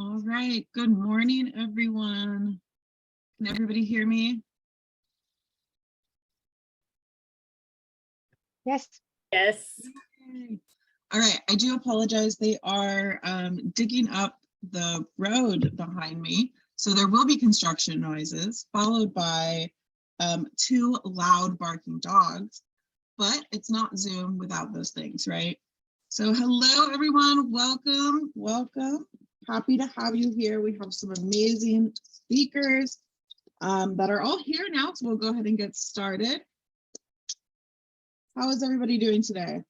All right, good morning, everyone. Can everybody hear me? Yes. Yes. Okay. All right, I do apologize. They are digging up the road behind me. So there will be construction noises followed by two loud barking dogs, but it's not Zoom without those things, right? So hello, everyone. Welcome, welcome. Happy to have you here. We have some amazing speakers that are all here now. So we'll go ahead and get started. How is everybody doing today?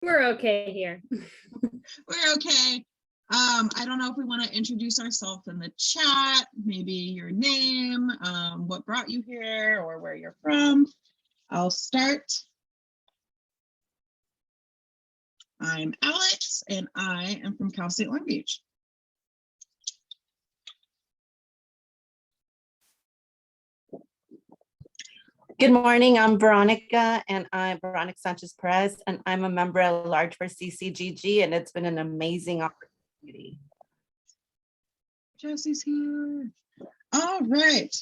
We're okay here. We're okay. I don't know if we want to introduce ourselves in the chat, maybe your name, what brought you here, or where you're from. I'll start. I'm Alex, and I am from Cal State Long Beach. Good morning. I'm Veronica, and I'm Veronica Sanchez Perez, and I'm a member at large for CCGG, and it's been an amazing opportunity. Jesse's here. All right.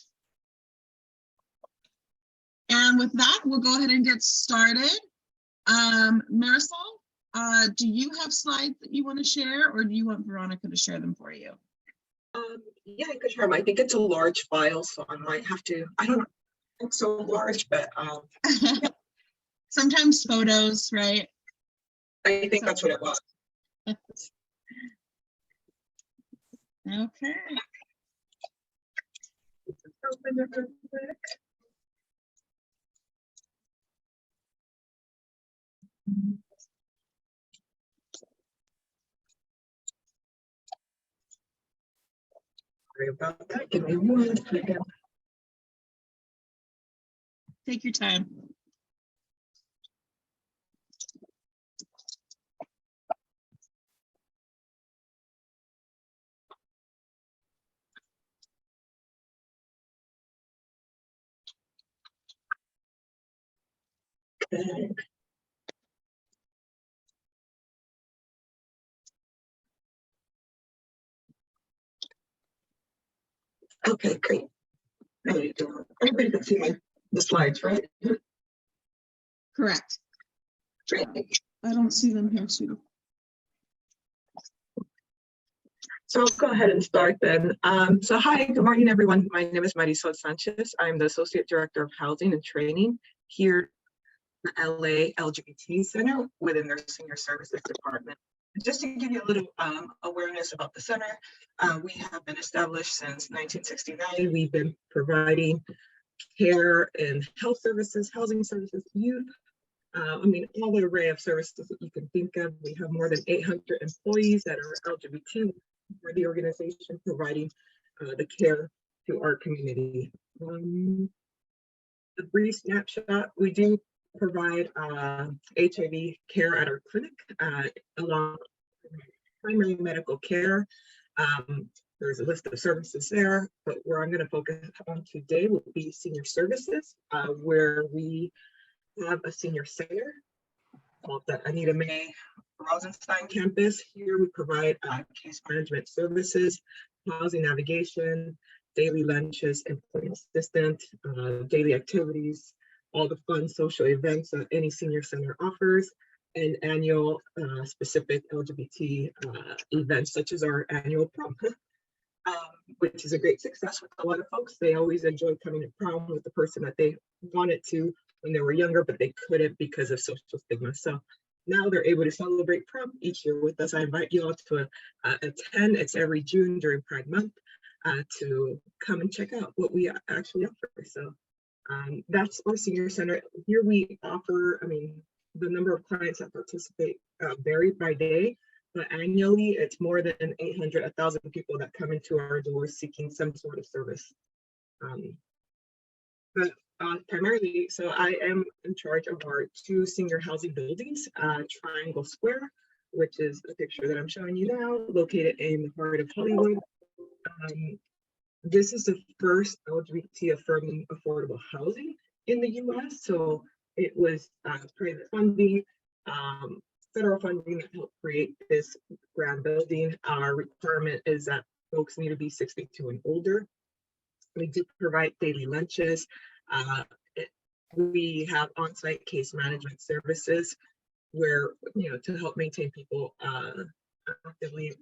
And with that, we'll go ahead and get started. Marisol, do you have slides that you want to share, or do you want Veronica to share them for you? Yeah, I could share them. I think it's a large file, so I might have to, I don't know, it's so large, but Sometimes photos, right? I think that's what it was. Okay. Open it real quick. Sorry about that. Give me 1 second. Take your time. Okay. Okay, great. How you doing? Everybody can see the slides, right? Correct. Great. I don't see them here, Sue. So I'll go ahead and start then. So hi, good morning, everyone. My name is Marisol Sanchez. I'm the Associate Director of Housing and Training here at the LA LGBT Center within their Senior Services Department. Just to give you a little awareness about the center, we have been established since 1969. We've been providing care and health services, housing services, youth, all the array of services that you can think of. We have more than 800 employees that are LGBT for the organization, providing the care to our community. A brief snapshot, we do provide HIV care at our clinic, along with primary medical care. There's a list of services there, but where I'm going to focus on today will be senior services, where we have a senior center called the Anita Mae Rosenstein campus. Here we provide case management services, housing navigation, daily lunches, employee assistant, daily activities, all the fun social events that any senior center offers, and annual specific LGBT events such as our annual prom, which is a great success with a lot of folks. They always enjoy coming to prom with the person that they wanted to when they were younger, but they couldn't because of social stigma. So now they're able to celebrate prom each year with us. I invite you all to attend. It's every June during Pride Month to come and check out what we actually offer. So that's our senior center. Here we offer, the number of clients that participate vary by day, but annually it's more than 800, 1,000 people that come into our doors seeking some sort of service. But primarily, so I am in charge of our 2 senior housing buildings, Triangle Square, which is the picture that I'm showing you now, located in the heart of Hollywood. This is the first LGBT affirming affordable housing in the US. So it was private funding federal funding that helped create this grand building. Our requirement is that folks need to be 62 and older. We do provide daily lunches. We have on-site case management services where, to help maintain people actively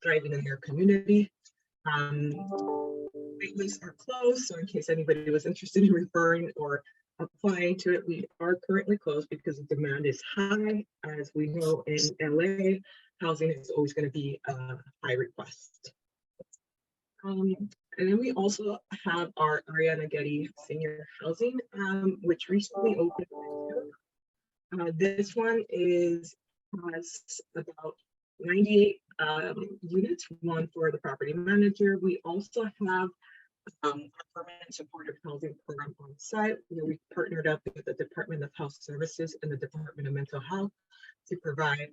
thriving in their community. Wait lists are closed, so in case anybody was interested in referring or applying to it, we are currently closed because the demand is high. As we know, in LA, housing is always going to be a high request. And then we also have our Ariana Getty Senior Housing, which recently opened. This one has about 98 units, one for the property manager. We also have a permanent supportive housing program on site where we partnered up with the Department of Health Services and the Department of Mental Health to provide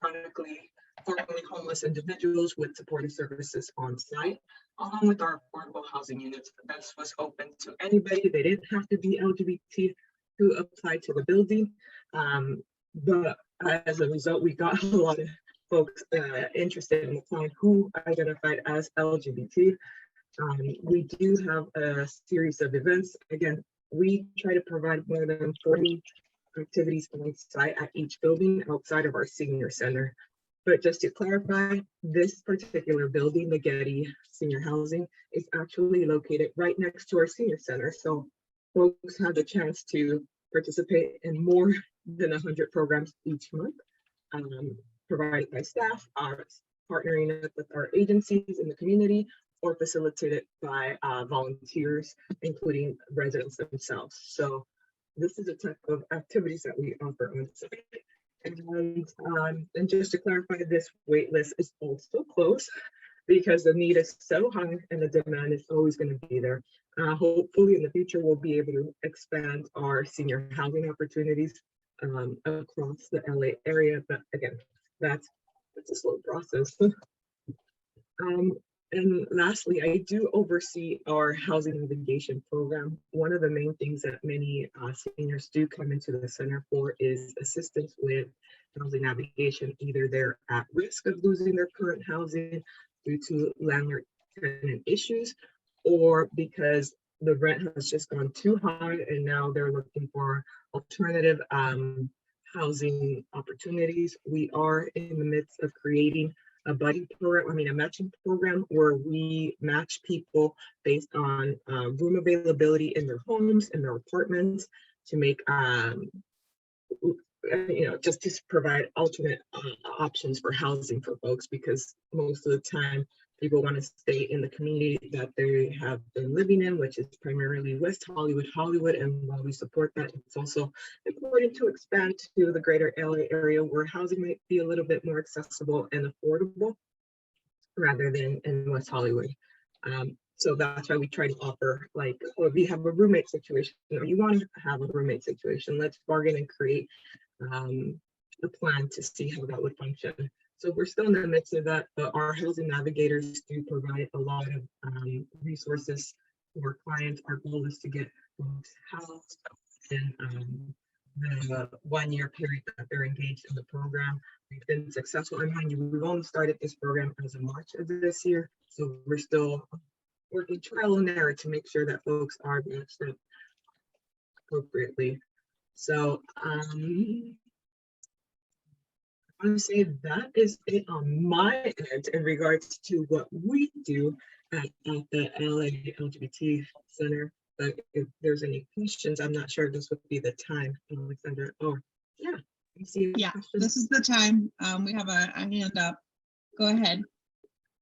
chronically formerly homeless individuals with supportive services on site, along with our affordable housing units. This was open to anybody. They didn't have to be LGBT to apply to the building. But as a result, we got a lot of folks interested in applying who identified as LGBT. We do have a series of events. Again, we try to provide more than 40 activities on site at each building outside of our senior center. But just to clarify, this particular building, the Getty Senior Housing, is actually located right next to our senior center. So folks have the chance to participate in more than 100 programs each month, provided by staff, partnering up with our agencies in the community, or facilitated by volunteers, including residents themselves. So this is the type of activities that we offer on site. And just to clarify, this wait list is also closed because the need is so high and the demand is always going to be there. Hopefully in the future, we'll be able to expand our senior housing opportunities across the LA area. But again, that's a slow process. And lastly, I do oversee our housing navigation program. One of the main things that many seniors do come into the center for is assistance with housing navigation. Either they're at risk of losing their current housing due to landlord-tenant issues, or because the rent has just gone too high and now they're looking for alternative housing opportunities. We are in the midst of creating a buddy program, a matching program where we match people based on room availability in their homes, in their apartments, to make, just to provide alternate options for housing for folks, because most of the time people want to stay in the community that they have been living in, which is primarily West Hollywood. And while we support that, it's also important to expand to the greater LA area where housing might be a little bit more accessible and affordable rather than in West Hollywood. So that's why we try to offer, like, or if you have a roommate situation or you want to have a roommate situation, let's bargain and create a plan to see how that would function. So we're still in the midst of that, but our housing navigators do provide a lot of resources to our clients. Our goal is to get folks housed in the 1 year period that they're engaged in the program. We've been successful. And mind you, we've only started this program as of March of this year. So we're still working trial and error to make sure that folks are matched up appropriately. So I would say that is it on my end in regards to what we do at the LA LGBT Center. But if there's any questions, I'm not sure if this would be the time, Alexandra. Oh, yeah. I see This is the time. We have a hand up. Go ahead.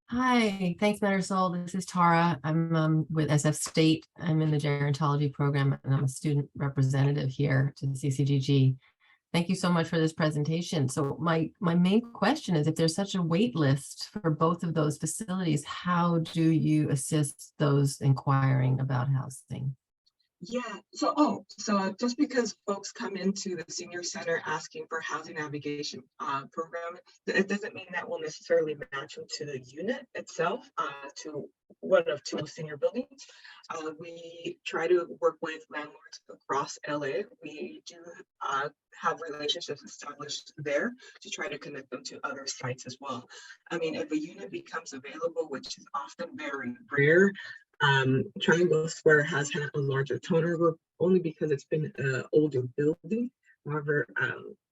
Hi, thanks, Marisol. This is Tara. I'm with SF State. I'm in the gerontology program, and I'm a student representative here to the CCGG. Thank you so much for this presentation. So my main question is, if there's such a wait list for both of those facilities, how do you assist those inquiring about housing? Yeah, so just because folks come into the senior center asking for housing navigation program, it doesn't mean that will necessarily match them to the unit itself, to one of two senior buildings. We try to work with landlords across LA. We do have relationships established there to try to connect them to other sites as well. I mean, if a unit becomes available, which is often very rare, Triangle Square has had a larger turnover only because it's been an older building. However,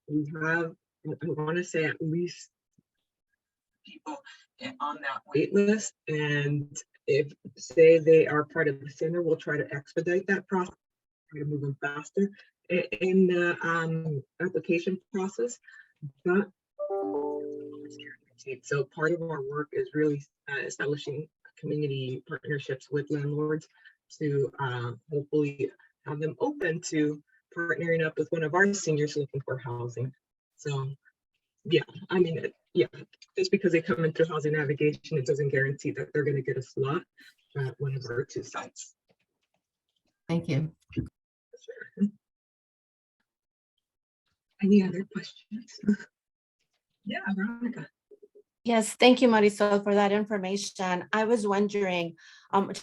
we have, I want to say, at least people on that wait list. And if, say, they are part of the center, we'll try to expedite that process, try to move them faster in the application process. But so part of our work is really establishing community partnerships with landlords to hopefully have them open to partnering up with one of our seniors looking for housing. So yeah, I mean, yeah, just because they come in through housing navigation, it doesn't guarantee that they're going to get a slot at one of our two sites. Thank you. Sure. Any other questions? Yeah, Veronica. Yes, thank you, Marisol, for that information. I was wondering,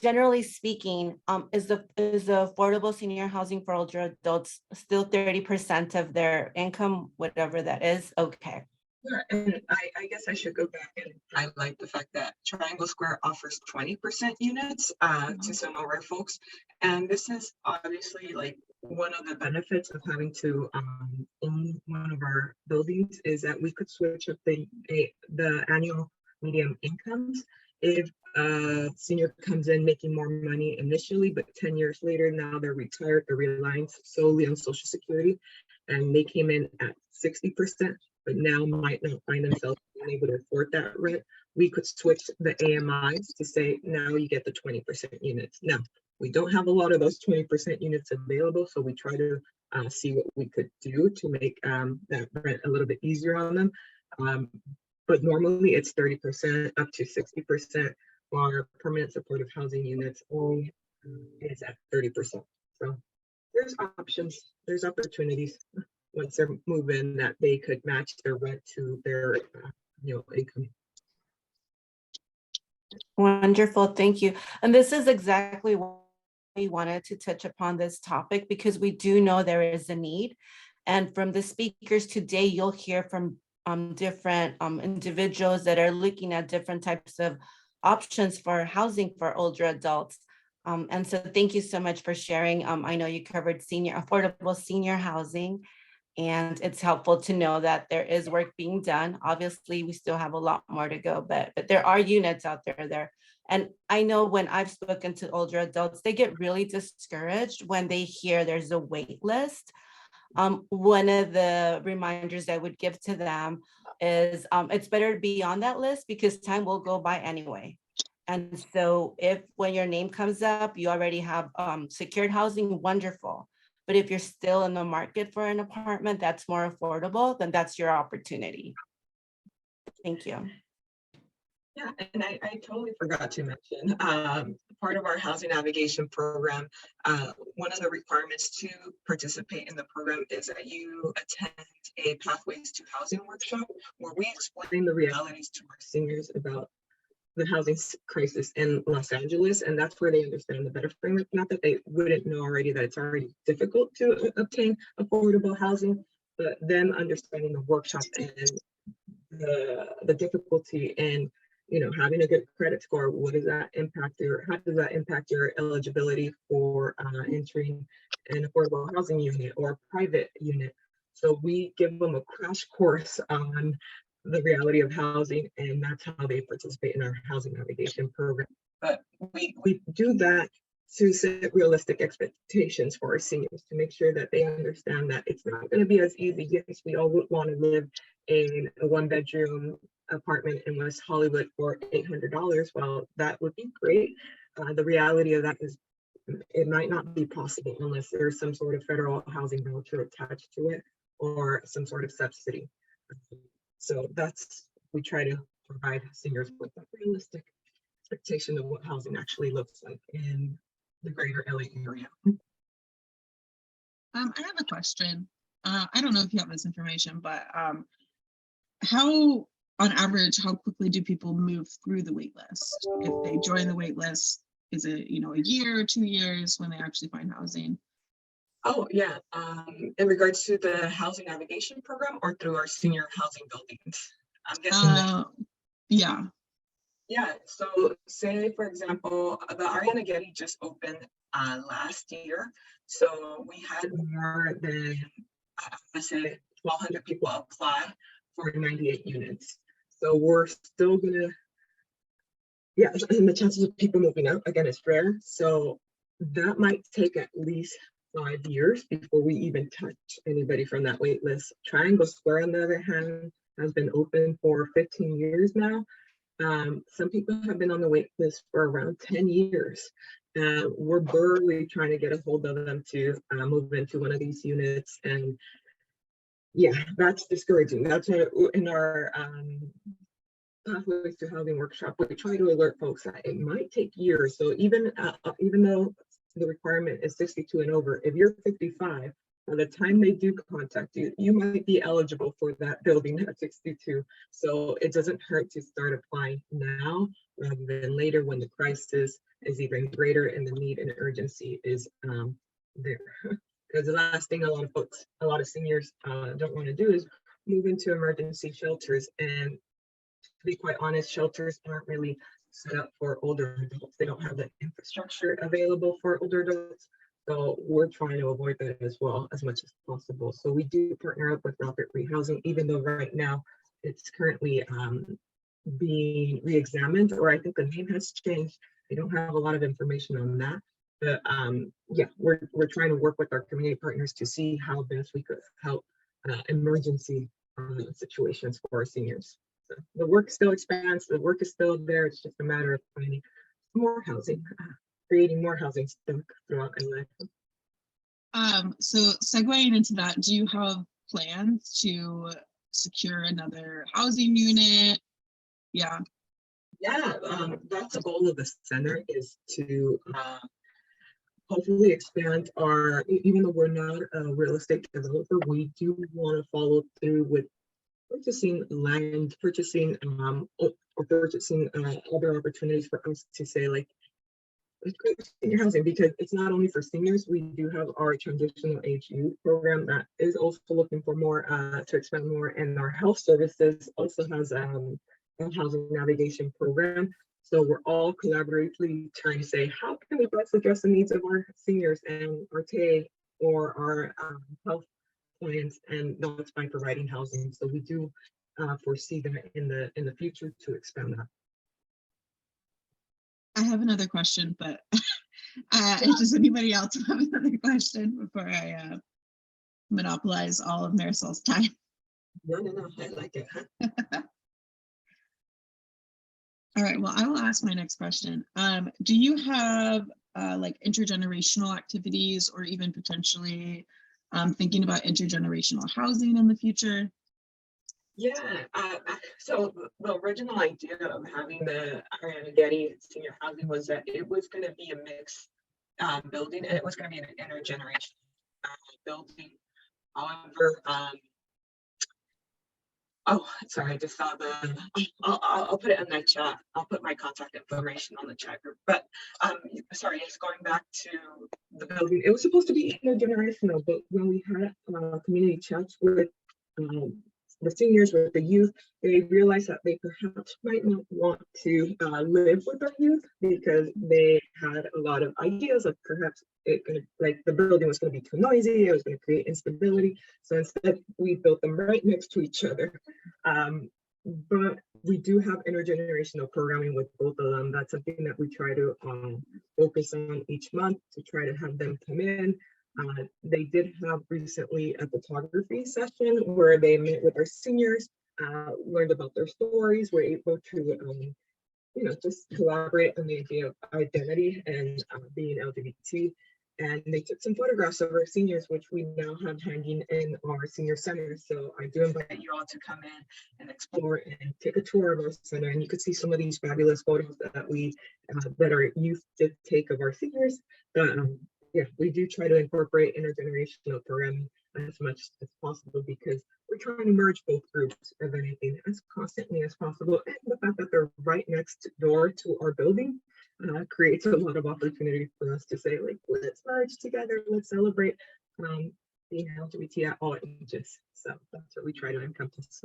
generally speaking, is the affordable senior housing for older adults still 30% of their income, whatever that is? Okay. Yeah, and I guess I should go back and highlight the fact that Triangle Square offers 20% units to some of our folks. And this is obviously like one of the benefits of having to own one of our buildings is that we could switch up the annual medium incomes. If a senior comes in making more money initially, but 10 years later, now they're retired, they're relying solely on Social Security, and they came in at 60%. But now might not find themselves being able to afford that rent, we could switch the AMIs to say, now you get the 20% units. Now, we don't have a lot of those 20% units available, so we try to see what we could do to make that rent a little bit easier on them. But normally it's 30% up to 60%, while permanent supportive housing units only is at 30%. So there's options, there's opportunities once they're moving that they could match their rent to their income. Wonderful, thank you. And this is exactly what we wanted to touch upon this topic because we do know there is a need. And from the speakers today, you'll hear from different individuals that are looking at different types of options for housing for older adults. And so thank you so much for sharing. I know you covered affordable senior housing. And it's helpful to know that there is work being done. Obviously, we still have a lot more to go, but there are units out there. And I know when I've spoken to older adults, they get really discouraged when they hear there's a wait list. One of the reminders I would give to them is it's better to be on that list because time will go by anyway. And so if when your name comes up, you already have secured housing, wonderful. But if you're still in the market for an apartment that's more affordable, then that's your opportunity. Thank you. Yeah, and I totally forgot to mention, part of our housing navigation program, one of the requirements to participate in the program is that you attend a Pathways to Housing workshop where we explain the realities to our seniors about the housing crisis in Los Angeles, and that's where they understand the better framework. Not that they wouldn't know already that it's already difficult to obtain affordable housing, but them understanding the workshop and the difficulty in having a good credit score. What does that impact how does that impact your eligibility for entering an affordable housing unit or a private unit? So we give them a crash course on the reality of housing, and that's how they participate in our housing navigation program. But we do that to set realistic expectations for our seniors to make sure that they understand that it's not going to be as easy. Yes, we all would want to live in a one-bedroom apartment in West Hollywood for $800. Well, that would be great. The reality of that is it might not be possible unless there's some sort of federal housing voucher attached to it or some sort of subsidy. So we try to provide seniors with a realistic expectation of what housing actually looks like in the greater LA area. I have a question. I don't know if you have this information, but how, on average, how quickly do people move through the wait list? If they join the wait list, is it, a year or 2 years when they actually find housing? Oh, yeah. In regards to the housing navigation program or through our senior housing buildings? I'm guessing that, Yeah. yeah. So say, for example, the Ariana Getty just opened last year. So we had more than, I say, 1,200 people apply for 98 units. So we're still gonna, yeah, and the chances of people moving out, again, is rare. So that might take at least 5 years before we even touch anybody from that wait list. Triangle Square, on the other hand, has been open for 15 years now. Some people have been on the wait list for around 10 years. We're barely trying to get a hold of them to move into one of these units. And yeah, that's discouraging. That's in our pathways to housing workshop, we try to alert folks that it might take years. So even though the requirement is 62 and over, if you're 55, by the time they do contact you, you might be eligible for that building at 62. So it doesn't hurt to start applying now rather than later when the crisis is even greater and the need and urgency is there. Because the last thing a lot of seniors don't want to do is move into emergency shelters. And to be quite honest, shelters aren't really set up for older adults. They don't have the infrastructure available for older adults. So we're trying to avoid that as well as much as possible. So we do partner up with Rapid Rehousing, even though right now it's currently being re-examined, or I think the name has changed. I don't have a lot of information on that. But yeah, we're trying to work with our community partners to see how best we could help emergency situations for our seniors. So the work still expands, the work is still there. It's just a matter of finding more housing, creating more housing stock throughout LA. So segueing into that, do you have plans to secure another housing unit? Yeah. Yeah, that's the goal of the center, is to hopefully expand our, even though we're not a real estate developer, we do want to follow through with purchasing land, purchasing or purchasing other opportunities for us to say, like, let's create senior housing, because it's not only for seniors. We do have our transitional age youth program that is also looking for more to expand more, and our health services also has a housing navigation program. So we're all collaboratively trying to say, how can we best address the needs of our seniors and our TA or our health clients, and that's by providing housing. So we do foresee that in the future to expand that. I have another question, but does anybody else have another question before I monopolize all of Marisol's time? No, I like it. All right, well, I will ask my next question. Do you have like intergenerational activities, or even potentially thinking about intergenerational housing in the future? Yeah, so the original idea of having the Ariana Getty senior housing was that it was going to be a mixed building, and it was going to be an intergenerational building. However, oh, sorry, I just saw I'll put it in the chat. I'll put my contact information on the chat group. But sorry, it's going back to the building. It was supposed to be intergenerational, but when we had community chats with the seniors, with the youth, they realized that they perhaps might not want to live with our youth, because they had a lot of ideas of perhaps like the building was going to be too noisy, it was going to create instability. So instead, we built them right next to each other. But we do have intergenerational programming with both of them. That's something that we try to focus on each month, to try to have them come in. They did have recently a photography session where they met with our seniors, learned about their stories, were able to just collaborate on the idea of identity and being LGBT. And they took some photographs of our seniors, which we now have hanging in our senior center. So I do invite you all to come in and explore and take a tour of our center. And you could see some of these fabulous photos that that our youth did take of our seniors. yeah, we do try to incorporate intergenerational programming as much as possible because we're trying to merge both groups of anything as constantly as possible. And the fact that they're right next door to our building creates a lot of opportunity for us to say, like, let's merge together, let's celebrate being LGBT at all ages. So that's what we try to encompass.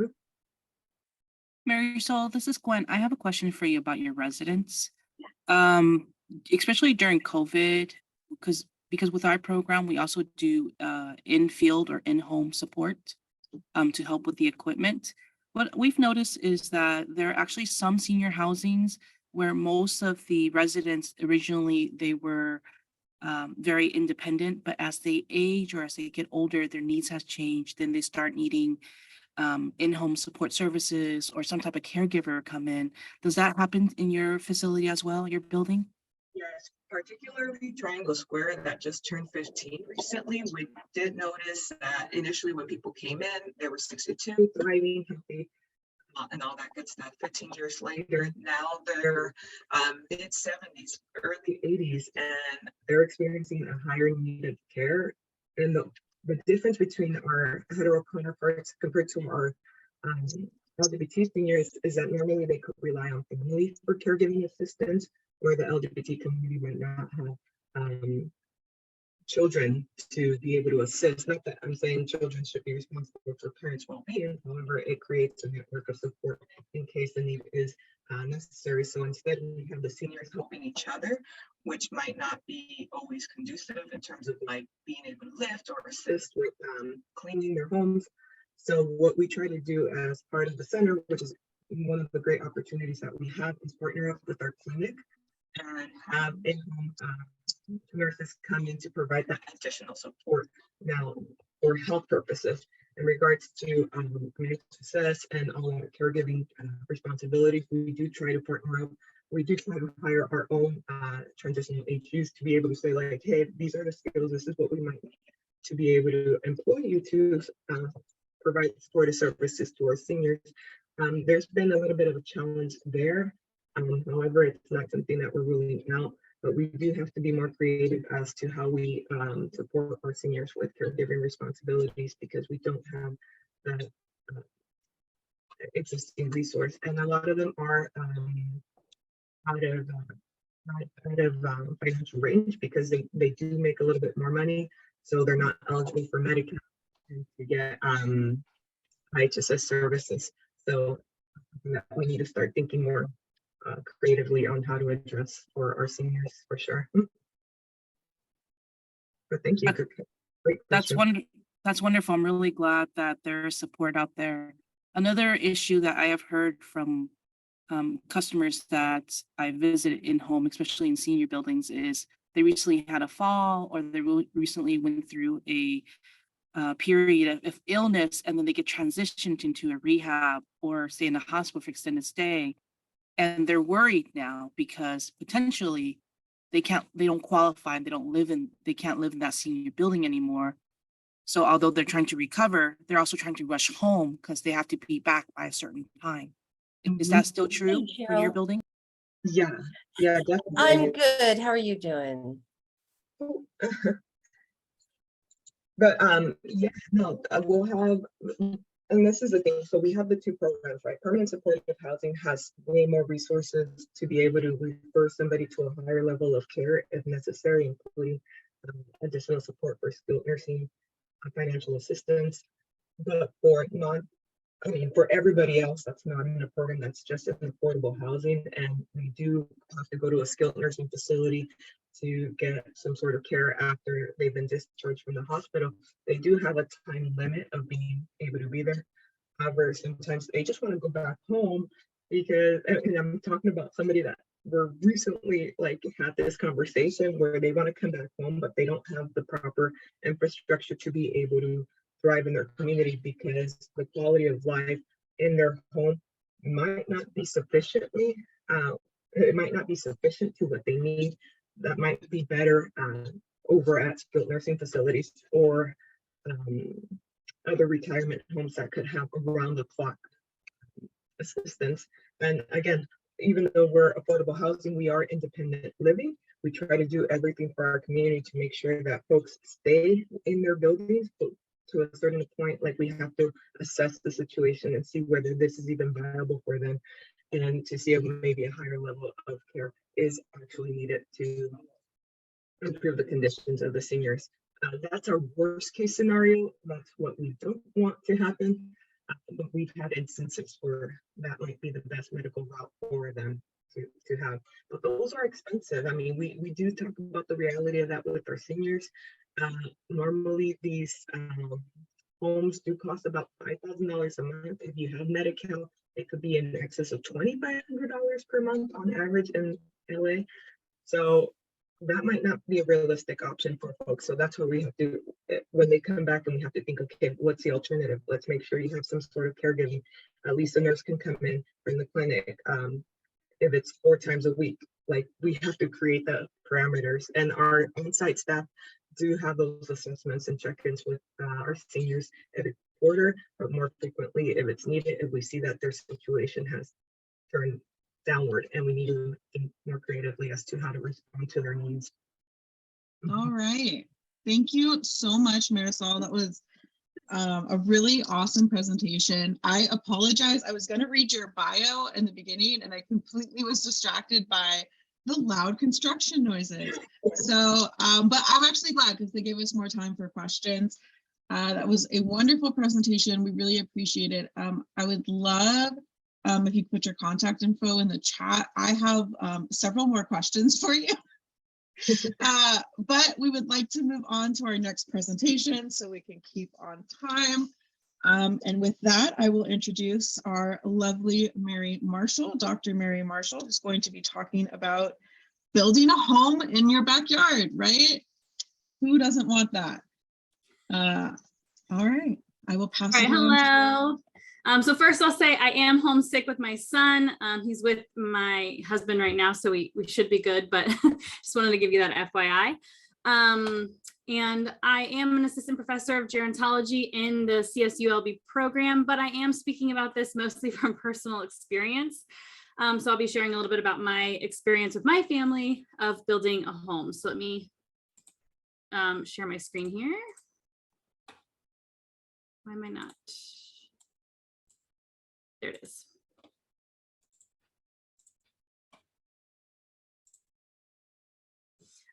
Marisol, this is Gwen. I have a question for you about your residents. Especially during COVID, because with our program, we also do in-field or in-home support to help with the equipment. What we've noticed is that there are actually some senior housings where most of the residents originally, they were very independent, but as they age or as they get older, their needs has changed. Then they start needing in-home support services or some type of caregiver come in. Does that happen in your facility as well, your building? Yes, particularly Triangle Square that just turned 15 recently. We did notice that initially when people came in, they were 62, thriving, healthy, and all that good stuff. 15 years later, now they're mid 70s, early 80s, and they're experiencing a higher need of care. And the difference between our hetero counterparts compared to our LGBT seniors is that normally they could rely on family for caregiving assistance, where the LGBT community might not have children to be able to assist. Not that I'm saying children should be responsible for parents' well-being, however, it creates a network of support in case the need is necessary. So instead, we have the seniors helping each other, which might not be always conducive in terms of like being able to lift or assist with cleaning their homes. So what we try to do as part of the center, which is one of the great opportunities that we have, is partner up with our clinic and have in-home nurses come in to provide that additional support now for health purposes. In regards to community success and all our caregiving responsibilities, we do try to partner up. We do try to hire our own transitional HUs to be able to say, like, hey, these are the skills, this is what we might need to be able to employ you to provide supportive services to our seniors. There's been a little bit of a challenge there. However, it's not something that we're ruling out, but we do have to be more creative as to how we support our seniors with caregiving responsibilities because we don't have that existing resource. And a lot of them are out of financial range because they do make a little bit more money. So they're not eligible for Medicare to get IHSS services. So we need to start thinking more creatively on how to address for our seniors for sure. But thank you. Great question. That's wonderful. I'm really glad that there's support out there. Another issue that I have heard from customers that I visited in home, especially in senior buildings, is they recently had a fall or they recently went through a period of illness, and then they get transitioned into a rehab or stay in a hospital for extended stay. And they're worried now because potentially they don't qualify and they can't live in that senior building anymore. So although they're trying to recover, they're also trying to rush home because they have to be back by a certain time. Is that still true for your building? Yeah, definitely. I'm good. How are you doing? But yeah, no, we'll have, and this is the thing. So we have the two programs, right? Permanent supportive housing has way more resources to be able to refer somebody to a higher level of care if necessary, including additional support for skilled nursing, financial assistance. But for for everybody else that's not in a program, that's just in affordable housing, and we do have to go to a skilled nursing facility to get some sort of care after they've been discharged from the hospital. They do have a time limit of being able to be there. However, sometimes they just want to go back home because, and I'm talking about somebody that were recently had this conversation where they want to come back home, but they don't have the proper infrastructure to be able to thrive in their community because the quality of life in their home might not be sufficiently, it might not be sufficient to what they need. That might be better over at skilled nursing facilities or other retirement homes that could have around the clock assistance. And again, even though we're affordable housing, we are independent living. We try to do everything for our community to make sure that folks stay in their buildings, but to a certain point, like we have to assess the situation and see whether this is even viable for them, and to see if maybe a higher level of care is actually needed to improve the conditions of the seniors. That's our worst case scenario. That's what we don't want to happen. But we've had instances where that might be the best medical route for them to have. But those are expensive. I mean, we do talk about the reality of that with our seniors. Normally, these homes do cost about $5,000 a month. If you have Medi-Cal, it could be in excess of $2,500 per month on average in LA. So that might not be a realistic option for folks. So that's what we have to, when they come back, and we have to think, okay, what's the alternative? Let's make sure you have some sort of caregiving. At least a nurse can come in from the clinic. If it's 4 times a week, like we have to create the parameters, and our on-site staff do have those assessments and check-ins with our seniors every quarter, but more frequently if it's needed, if we see that their situation has turned downward and we need to think more creatively as to how to respond to their needs. All right. Thank you so much, Marisol. That was a really awesome presentation. I apologize. I was going to read your bio in the beginning and I completely was distracted by the loud construction noises. So, but I'm actually glad because they gave us more time for questions. That was a wonderful presentation. We really appreciate it. I would love if you put your contact info in the chat. I have several more questions for you. But we would like to move on to our next presentation so we can keep on time. And with that, I will introduce our lovely Mary Marshall, Dr. Mary Marshall, who's going to be talking about building a home in your backyard, right? Who doesn't want that? All right, I will pass it on. Hello. So first I'll say I am homesick with my son. He's with my husband right now, so we should be good, but just wanted to give you that FYI. And I am an assistant professor of gerontology in the CSULB program, but I am speaking about this mostly from personal experience. So I'll be sharing a little bit about my experience with my family of building a home. So let me share my screen here. Why am I not? There it is.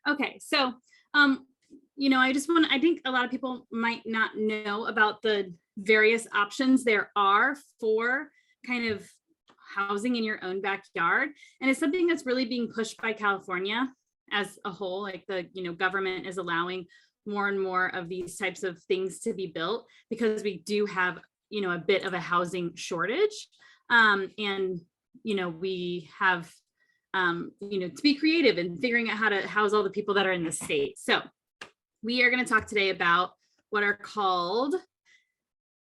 Okay, so, you know, I think a lot of people might not know about the various options there are for kind of housing in your own backyard. And it's something that's really being pushed by California as a whole, like the, you know, government is allowing more and more of these types of things to be built because we do have, you know, a bit of a housing shortage. And, you know, we have, you know, to be creative and figuring out how to house all the people that are in the state. So we are going to talk today about what are called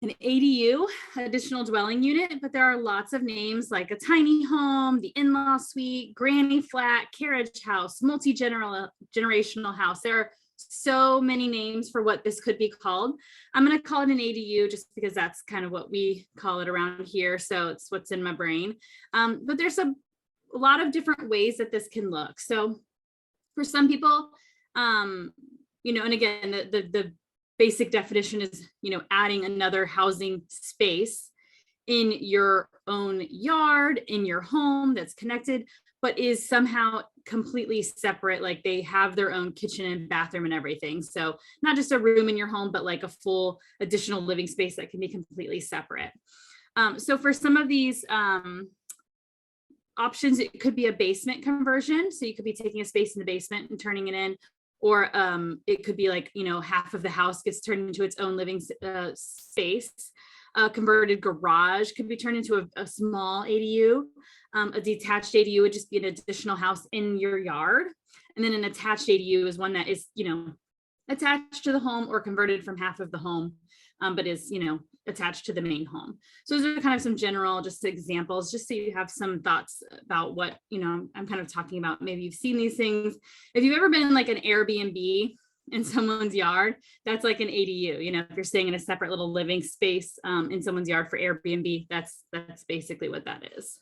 an ADU, additional dwelling unit, but there are lots of names like a tiny home, the in-law suite, granny flat, carriage house, multi-generational house. There are so many names for what this could be called. I'm going to call it an ADU just because that's kind of what we call it around here. So it's what's in my brain. But there's a lot of different ways that this can look. So for some people, you know, and again, the basic definition is, you know, adding another housing space in your own yard, in your home that's connected, but is somehow completely separate. Like they have their own kitchen and bathroom and everything. So not just a room in your home, but like a full additional living space that can be completely separate. So for some of these options, it could be a basement conversion. So you could be taking a space in the basement and turning it in, or it could be like, you know, half of the house gets turned into its own living space. A converted garage could be turned into a small ADU. A detached ADU would just be an additional house in your yard. And then an attached ADU is one that is, you know, attached to the home or converted from half of the home, but is, you know, attached to the main home. So those are kind of some general just examples, just so you have some thoughts about what, you know, I'm kind of talking about. Maybe you've seen these things. If you've ever been in like an Airbnb in someone's yard, that's like an ADU. You know, if you're staying in a separate little living space in someone's yard for Airbnb, that's basically what that is.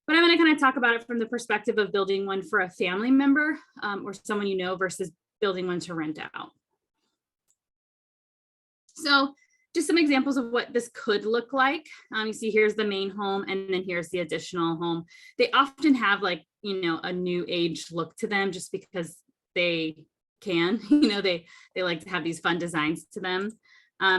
But I'm going to kind of talk about it from the perspective of building one for a family member or someone you know versus building one to rent out. So just some examples of what this could look like. You see here's the main home and then here's the additional home. They often have like, you know, a new age look to them just because they can, you know, they like to have these fun designs to them.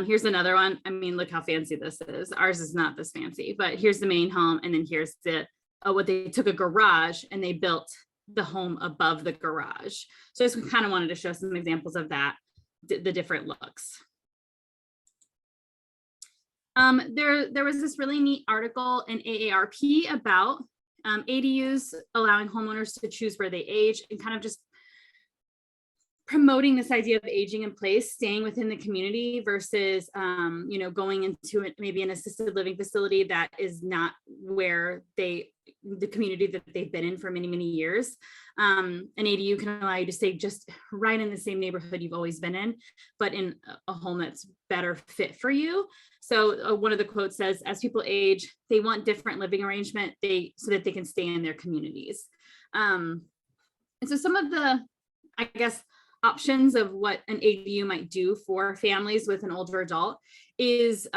Here's another one. I mean, look how fancy this is. Ours is not this fancy, but here's the main home. And then here's the, what they took a garage and they built the home above the garage. So I just kind of wanted to show some examples of that, the different looks. There was this really neat article in AARP about ADUs allowing homeowners to choose where they age and kind of just promoting this idea of aging in place, staying within the community versus, you know, going into it, maybe an assisted living facility that is not where the community that they've been in for many, many years. An ADU can allow you to stay just right in the same neighborhood you've always been in, but in a home that's better fit for you. So one of the quotes says, as people age, they want different living arrangement so that they can stay in their communities. And so some of the, I guess, options of what an ADU might do for families with an older adult is,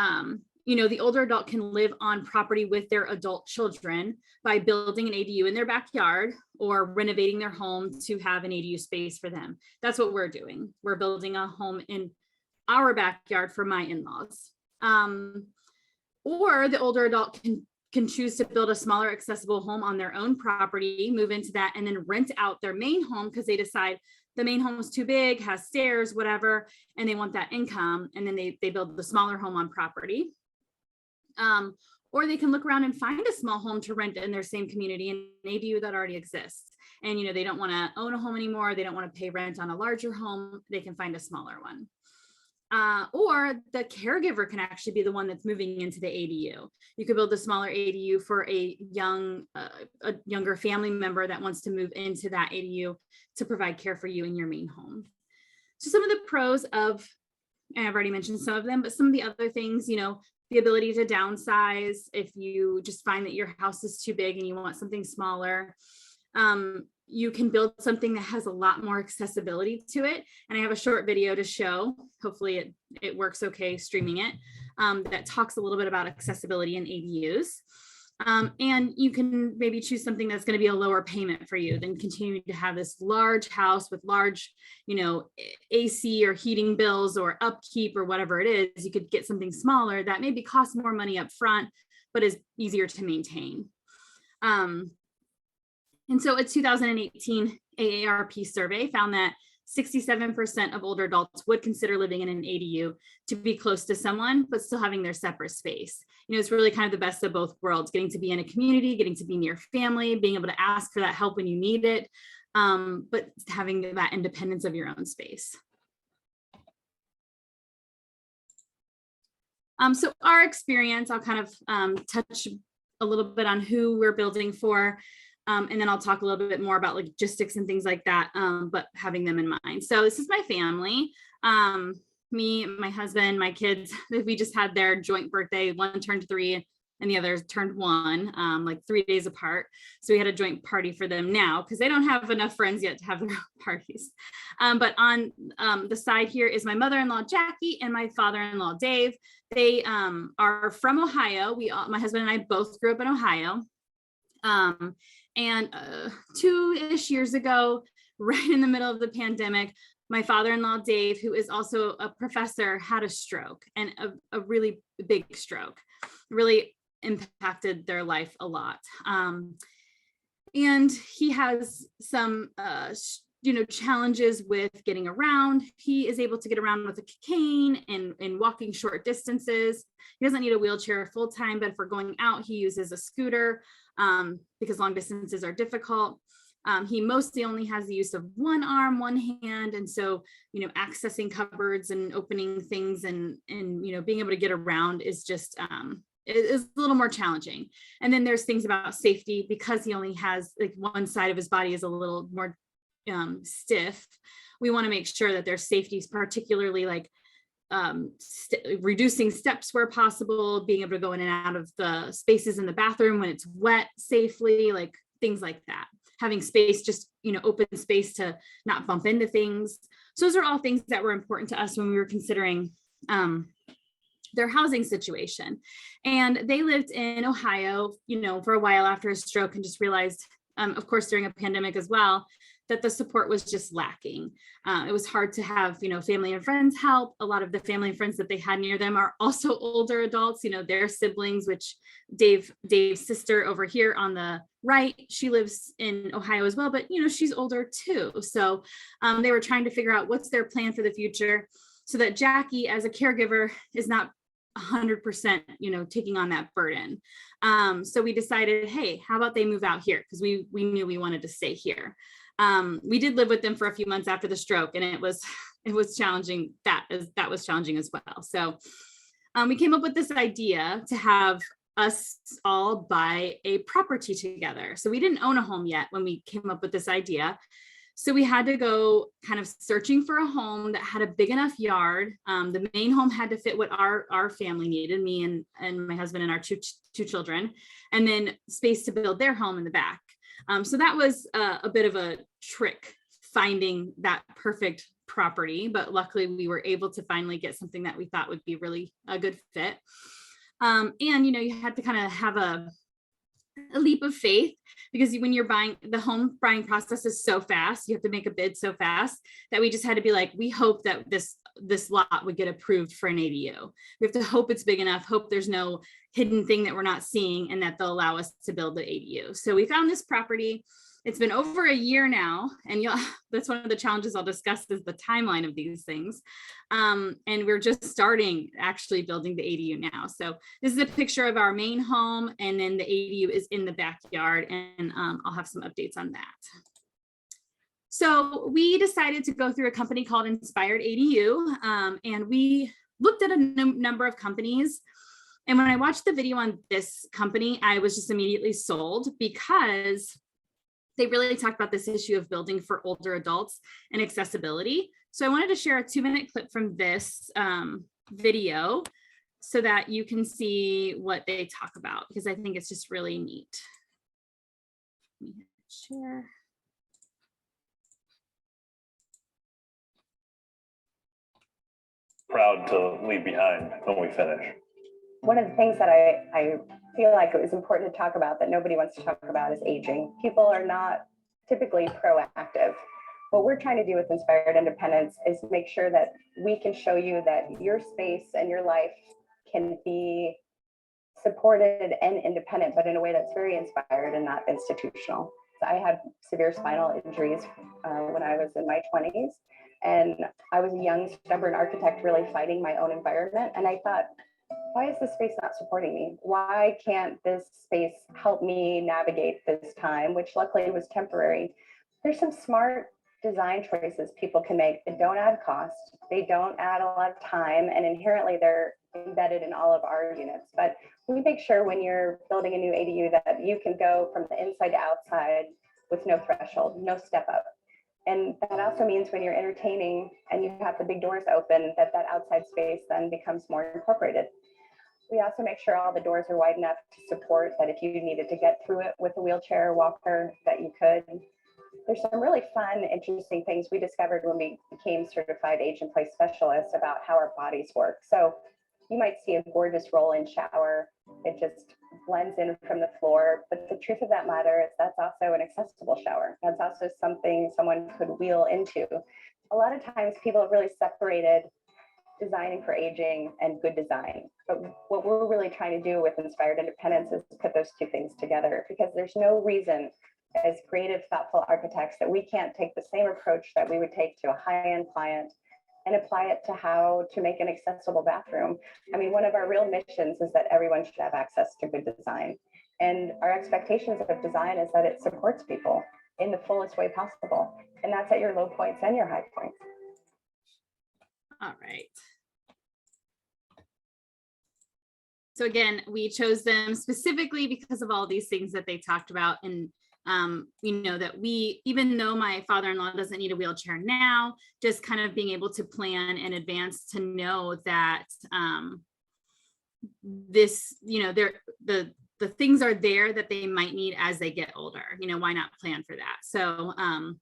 you know, the older adult can live on property with their adult children by building an ADU in their backyard or renovating their home to have an ADU space for them. That's what we're doing. We're building a home in our backyard for my in-laws. Or the older adult can choose to build a smaller accessible home on their own property, move into that, and then rent out their main home because they decide the main home is too big, has stairs, whatever, and they want that income. And then they build the smaller home on property. Or they can look around and find a small home to rent in their same community, an ADU that already exists. And, you know, they don't want to own a home anymore. They don't want to pay rent on a larger home. They can find a smaller one. Or the caregiver can actually be the one that's moving into the ADU. You could build a smaller ADU for a younger family member that wants to move into that ADU to provide care for you in your main home. So some of the pros of, and I've already mentioned some of them, but some of the other things, you know, the ability to downsize if you just find that your house is too big and you want something smaller. You can build something that has a lot more accessibility to it. And I have a short video to show, hopefully it works okay streaming it, that talks a little bit about accessibility in ADUs. And you can maybe choose something that's going to be a lower payment for you than continuing to have this large house with large, you know, AC or heating bills or upkeep or whatever it is. You could get something smaller that maybe costs more money up front, but is easier to maintain. And so a 2018 AARP survey found that 67% of older adults would consider living in an ADU to be close to someone, but still having their separate space. You know, it's really kind of the best of both worlds, getting to be in a community, getting to be near family, being able to ask for that help when you need it, but having that independence of your own space. So our experience, I'll kind of touch a little bit on who we're building for. And then I'll talk a little bit more about logistics and things like that, but having them in mind. So this is my family, me, my husband, my kids. We just had their joint birthday. One turned 3 and the other turned 1, like 3 days apart. So we had a joint party for them now because they don't have enough friends yet to have their own parties. But on the side here is my mother-in-law, Jackie, and my father-in-law, Dave. They are from Ohio. My husband and I both grew up in Ohio. And 2-ish years ago, right in the middle of the pandemic, my father-in-law, Dave, who is also a professor, had a stroke, and a really big stroke, really impacted their life a lot. And he has some, you know, challenges with getting around. He is able to get around with a cane and walking short distances. He doesn't need a wheelchair full time, but for going out, he uses a scooter because long distances are difficult. He mostly only has the use of one arm, one hand. And so, you know, accessing cupboards and opening things and you know, being able to get around is just, it is a little more challenging. And then there's things about safety because he only has like one side of his body is a little more stiff. We want to make sure that there's safety, particularly like reducing steps where possible, being able to go in and out of the spaces in the bathroom when it's wet safely, like things like that. Having space, just, open space to not bump into things. So those are all things that were important to us when we were considering their housing situation. And they lived in Ohio, for a while after a stroke, and just realized, of course, during a pandemic as well, that the support was just lacking. It was hard to have, family and friends help. A lot of the family and friends that they had near them are also older adults, their siblings, which Dave's sister over here on the right, she lives in Ohio as well, but she's older too. So they were trying to figure out what's their plan for the future so that Jackie as a caregiver is not 100%, taking on that burden. So we decided, hey, how about they move out here? Because we knew we wanted to stay here. We did live with them for a few months after the stroke, and it was challenging. That was challenging as well. So we came up with this idea to have us all buy a property together. So we didn't own a home yet when we came up with this idea. So we had to go kind of searching for a home that had a big enough yard. The main home had to fit what our family needed, me and my husband and our two children, and then space to build their home in the back. So that was a bit of a trick, finding that perfect property, but luckily we were able to finally get something that we thought would be really a good fit. And, you had to kind of have a leap of faith, because when you're buying, the home buying process is so fast, you have to make a bid so fast, that we just had to be like, we hope that this lot would get approved for an ADU. We have to hope it's big enough, hope there's no hidden thing that we're not seeing, and that they'll allow us to build the ADU. So we found this property. It's been over a year now, and that's one of the challenges I'll discuss, is the timeline of these things. And we're just starting actually building the ADU now. So this is a picture of our main home, and then the ADU is in the backyard, and I'll have some updates on that. So we decided to go through a company called Inspired ADU, and we looked at a number of companies. And when I watched the video on this company, I was just immediately sold, because they really talked about this issue of building for older adults and accessibility. So I wanted to share a 2-minute clip from this video so that you can see what they talk about, because I think it's just really neat. Let me share. Proud to leave behind when we finish. One of the things that I feel like it was important to talk about that nobody wants to talk about is aging. People are not typically proactive. What we're trying to do with Inspired Independence is make sure that we can show you that your space and your life can be supported and independent, but in a way that's very inspired and not institutional. So I had severe spinal injuries when I was in my 20s, and I was a young, stubborn architect really fighting my own environment. And I thought, why is this space not supporting me? Why can't this space help me navigate this time, which luckily was temporary? There's some smart design choices people can make that don't add cost, they don't add a lot of time, and inherently they're embedded in all of our units. But we make sure when you're building a new ADU that you can go from the inside to outside with no threshold, no step up. And that also means when you're entertaining and you have the big doors open, that outside space then becomes more incorporated. We also make sure all the doors are wide enough to support that if you needed to get through it with a wheelchair or walker, that you could. There's some really fun, interesting things we discovered when we became certified age in place specialists about how our bodies work. So you might see a gorgeous roll-in shower. It just blends in from the floor. But the truth of that matter is that's also an accessible shower. That's also something someone could wheel into. A lot of times people have really separated designing for aging and good design. But what we're really trying to do with Inspired Independence is put those two things together, because there's no reason as creative, thoughtful architects that we can't take the same approach that we would take to a high-end client and apply it to how to make an accessible bathroom. I mean, one of our real missions is that everyone should have access to good design. And our expectations of design is that it supports people in the fullest way possible. And that's at your low points and your high points. All right. So again, we chose them specifically because of all these things that they talked about, and that we, even though my father-in-law doesn't need a wheelchair now, just kind of being able to plan in advance to know that this, the things are there that they might need as they get older. Why not plan for that? So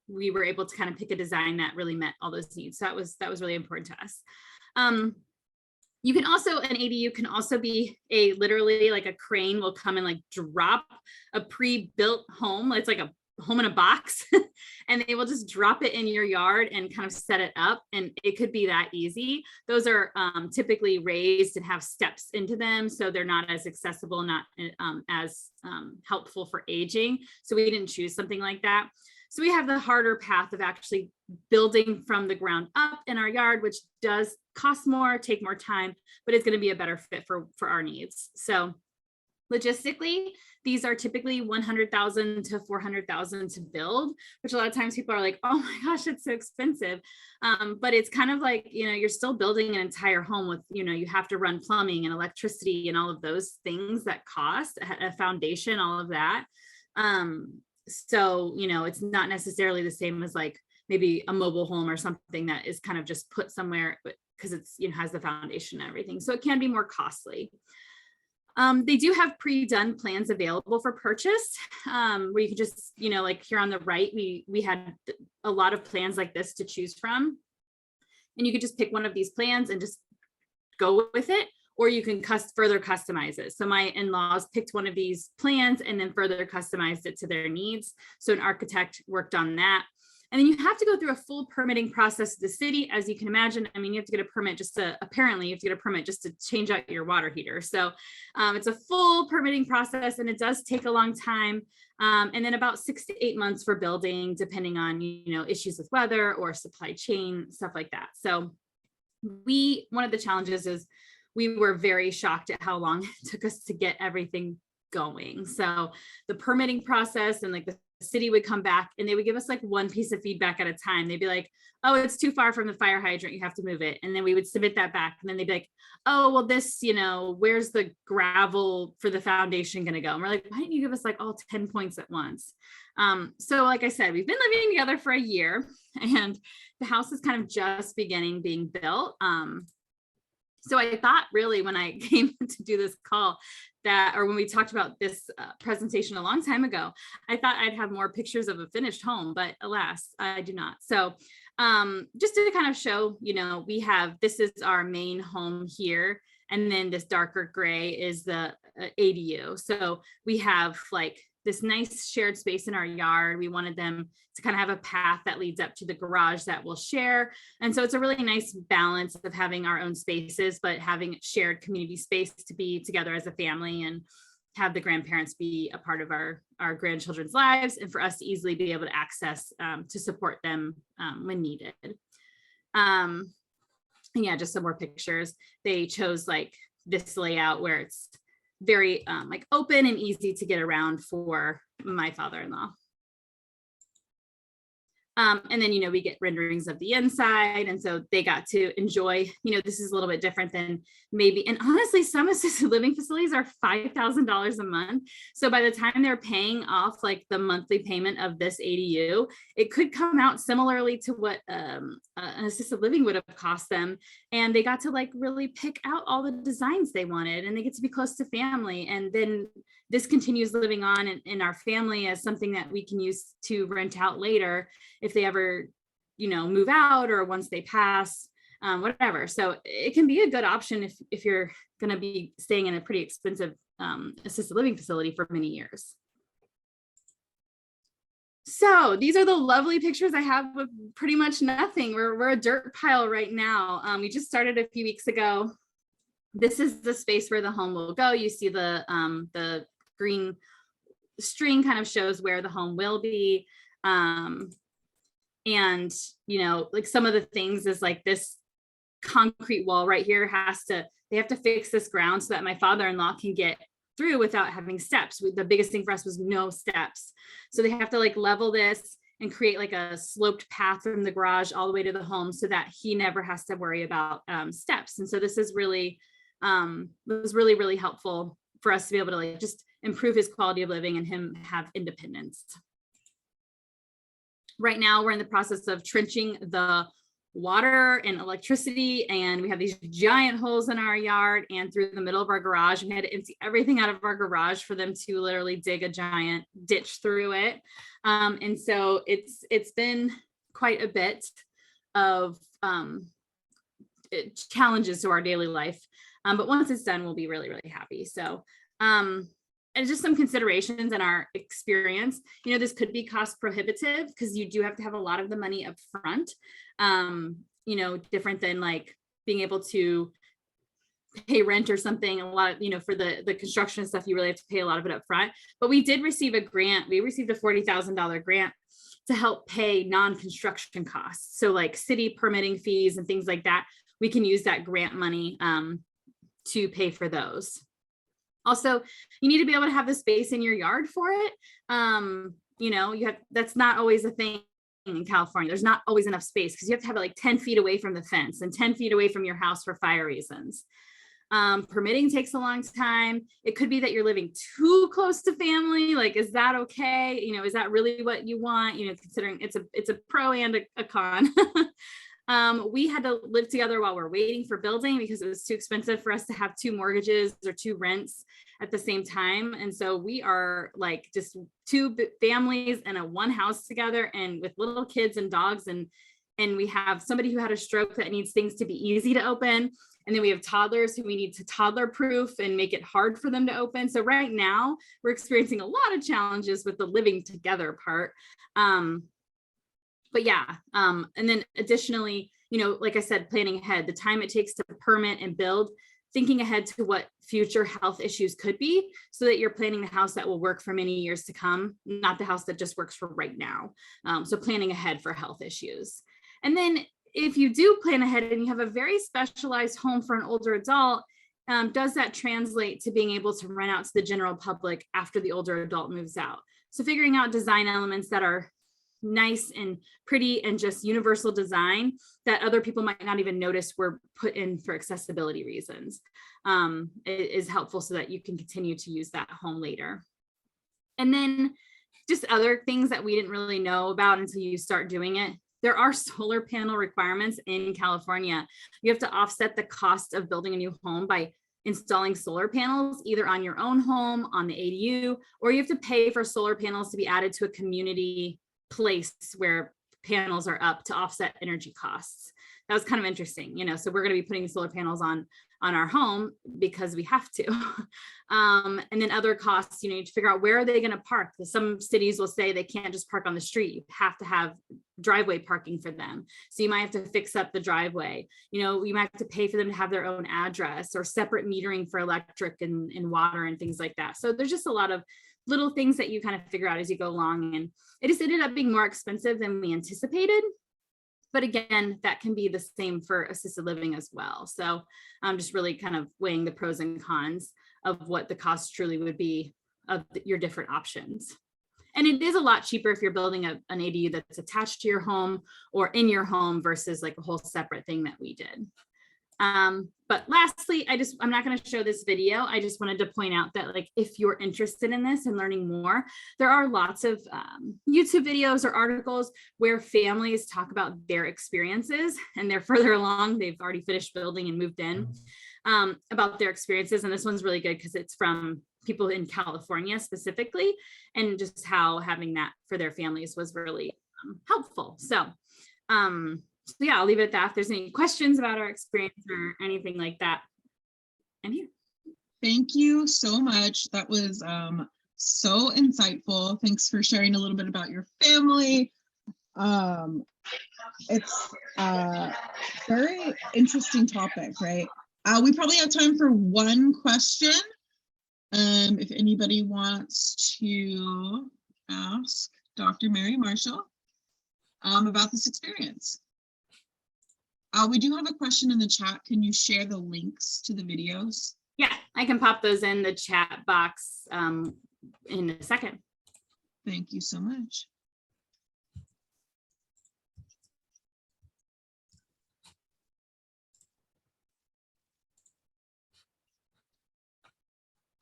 we were able to kind of pick a design that really met all those needs. So that was really important to us. You can also, an ADU can also be literally like a crane will come and like drop a pre-built home. It's like a home in a box and they will just drop it in your yard and kind of set it up. And it could be that easy. Those are typically raised and have steps into them. So they're not as accessible, not as helpful for aging. So we didn't choose something like that. So we have the harder path of actually building from the ground up in our yard, which does cost more, take more time, but it's going to be a better fit for our needs. So logistically, these are typically 100,000 to 400,000 to build, which a lot of times people are like, oh my gosh, it's so expensive. But it's kind of like, you're still building an entire home with, you have to run plumbing and electricity and all of those things that cost a foundation, all of that. So, it's not necessarily the same as like maybe a mobile home or something that is kind of just put somewhere because it's, has the foundation and everything. So it can be more costly. They do have pre-done plans available for purchase, where you can just, like here on the right, we had a lot of plans like this to choose from. And you could just pick one of these plans and just go with it, or you can further customize it. So my in-laws picked one of these plans and then further customized it to their needs. So an architect worked on that. And then you have to go through a full permitting process to the city, as you can imagine. I mean, you have to get a permit apparently you have to get a permit just to change out your water heater. So it's a full permitting process and it does take a long time. And then about 6 to 8 months for building, depending on, issues with weather or supply chain, stuff like that. So one of the challenges is we were very shocked at how long it took us to get everything going. So the permitting process and like the city would come back and they would give us like one piece of feedback at a time. They'd be like, oh, it's too far from the fire hydrant, you have to move it. And then we would submit that back. And then they'd be like, oh, well, this, where's the gravel for the foundation going to go? And we're like, why didn't you give us like all 10 points at once? So like I said, we've been living together for a year and the house is kind of just beginning being built. So I thought really when I came to do this call or when we talked about this presentation a long time ago, I thought I'd have more pictures of a finished home, but alas, I do not. So just to kind of show, this is our main home here. And then this darker gray is the ADU. So we have like this nice shared space in our yard. We wanted them to kind of have a path that leads up to the garage that we'll share. And so it's a really nice balance of having our own spaces, but having shared community space to be together as a family and have the grandparents be a part of our grandchildren's lives and for us to easily be able to access to support them when needed. And yeah, just some more pictures. They chose like this layout where it's very like open and easy to get around for my father-in-law. And then, we get renderings of the inside. And so they got to enjoy, this is a little bit different than maybe, and honestly, some assisted living facilities are $5,000 a month. So by the time they're paying off like the monthly payment of this ADU, it could come out similarly to what an assisted living would have cost them. And they got to like really pick out all the designs they wanted and they get to be close to family. And then this continues living on in our family as something that we can use to rent out later if they ever, move out or once they pass, whatever. So it can be a good option if you're going to be staying in a pretty expensive assisted living facility for many years. So these are the lovely pictures I have with pretty much nothing. We're a dirt pile right now. We just started a few weeks ago. This is the space where the home will go. You see the green string kind of shows where the home will be. And, like some of the things is like this concrete wall right here they have to fix this ground so that my father-in-law can get through without having steps. The biggest thing for us was no steps. So they have to like level this and create like a sloped path from the garage all the way to the home so that he never has to worry about steps. And so this is really, was really, really helpful for us to be able to like just improve his quality of living and him have independence. Right now, we're in the process of trenching the water and electricity, and we have these giant holes in our yard and through the middle of our garage. We had to empty everything out of our garage for them to literally dig a giant ditch through it. And so it's been quite a bit of challenges to our daily life. But once it's done, we'll be really, really happy. So and just some considerations in our experience, you know, this could be cost prohibitive because you do have to have a lot of the money up front, you know, different than like being able to pay rent or something. A lot of, you know, for the construction stuff, you really have to pay a lot of it up front. But we did receive a grant. We received a $40,000 grant to help pay non-construction costs. So like city permitting fees and things like that, we can use that grant money to pay for those. Also, you need to be able to have the space in your yard for it. You know, that's not always a thing in California. There's not always enough space because you have to have it like 10 feet away from the fence and 10 feet away from your house for fire reasons. Permitting takes a long time. It could be that you're living too close to family. Like, is that okay? You know, is that really what you want? You know, considering it's a pro and a con. We had to live together while we're waiting for building because it was too expensive for us to have 2 mortgages or 2 rents at the same time. And so we are like just 2 families in a one house together and with little kids and dogs. And we have somebody who had a stroke that needs things to be easy to open. And then we have toddlers who we need to toddler proof and make it hard for them to open. So right now we're experiencing a lot of challenges with the living together part. But yeah, and then additionally, you know, like I said, planning ahead, the time it takes to permit and build, thinking ahead to what future health issues could be so that you're planning the house that will work for many years to come, not the house that just works for right now. So planning ahead for health issues. And then if you do plan ahead and you have a very specialized home for an older adult, does that translate to being able to rent out to the general public after the older adult moves out? So figuring out design elements that are nice and pretty and just universal design that other people might not even notice were put in for accessibility reasons is helpful so that you can continue to use that home later. And then just other things that we didn't really know about until you start doing it. There are solar panel requirements in California. You have to offset the cost of building a new home by installing solar panels either on your own home, on the ADU, or you have to pay for solar panels to be added to a community place where panels are up to offset energy costs. That was kind of interesting, you know, so we're going to be putting solar panels on our home because we have to. And then other costs, you know, you need to figure out where are they going to park. Some cities will say they can't just park on the street. You have to have driveway parking for them. So you might have to fix up the driveway. You know, you might have to pay for them to have their own address or separate metering for electric and water and things like that. So there's just a lot of little things that you kind of figure out as you go along. And it just ended up being more expensive than we anticipated. But again, that can be the same for assisted living as well. So I'm just really kind of weighing the pros and cons of what the cost truly would be of your different options. And it is a lot cheaper if you're building an ADU that's attached to your home or in your home versus like a whole separate thing that we did. But lastly, I'm not going to show this video. I just wanted to point out that like, if you're interested in this and learning more, there are lots of YouTube videos or articles where families talk about their experiences and they're further along. They've already finished building and moved in about their experiences. And this one's really good because it's from people in California specifically, and just how having that for their families was really helpful. So yeah, I'll leave it at that. If there's any questions about our experience or anything like that, I'm here. Thank you so much. That was so insightful. Thanks for sharing a little bit about your family. It's a very interesting topic, right? We probably have time for one question. If anybody wants to ask Dr. Mary Marshall about this experience. We do have a question in the chat. Can you share the links to the videos? Yeah, I can pop those in the chat box in a second. Thank you so much.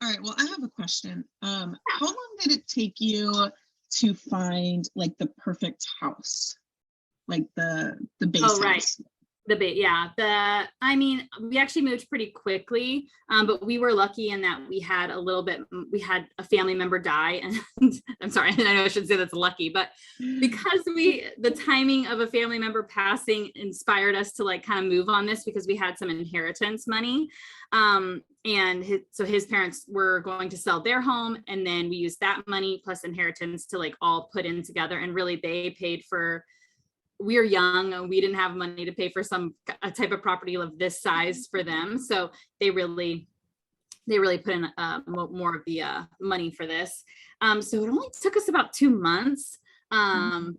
All right, well, I have a question. How long did it take you to find like the perfect house, like the base Oh, right. house. I mean, we actually moved pretty quickly, but we were lucky in that we had a family member die, and I'm sorry, I know I shouldn't say that's lucky, but because the timing of a family member passing inspired us to like kind of move on this, because we had some inheritance money. So his parents were going to sell their home, and then we used that money plus inheritance to like all put in together, and really they paid for. We were young and we didn't have money to pay for a type of property of this size for them. So they really put in more of the money for this. So it only took us about 2 months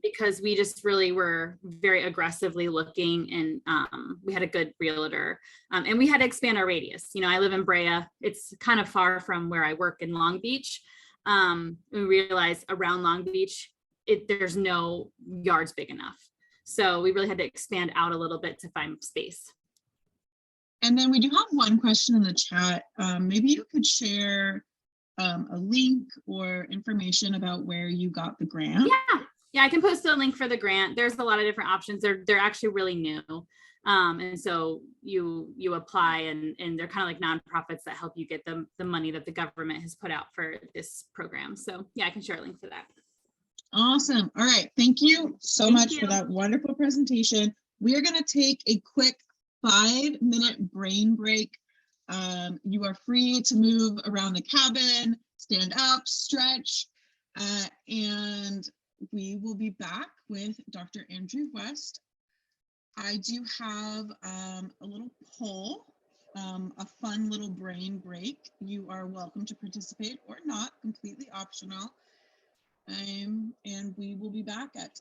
because we just really were very aggressively looking, and we had a good realtor, and we had to expand our radius. You know, I live in Brea. It's kind of far from where I work in Long Beach. We realized around Long Beach, there's no yards big enough. So we really had to expand out a little bit to find space. And then we do have one question in the chat. Maybe you could share a link or information about where you got the grant. Yeah, I can post a link for the grant. There's a lot of different options. They're actually really new. And so you apply, and they're kind of like nonprofits that help you get the money that the government has put out for this program. So yeah, I can share a link for that. Awesome. All right. Thank you so Thank much you. for that wonderful presentation. We are going to take a quick 5-minute brain break. You are free to move around the cabin, stand up, stretch, and we will be back with Dr. Andrew West. I do have a little poll, a fun little brain break. You are welcome to participate or not, completely optional. And we will be back at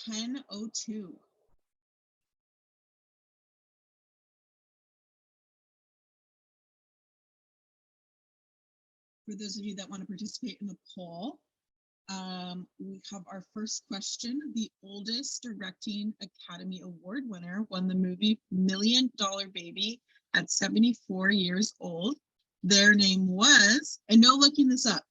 10:02. For those of you that want to participate in the poll, we have our first question. The oldest directing Academy Award winner won the movie $1 Million Baby at 74 years old. Their name was, and no looking this up.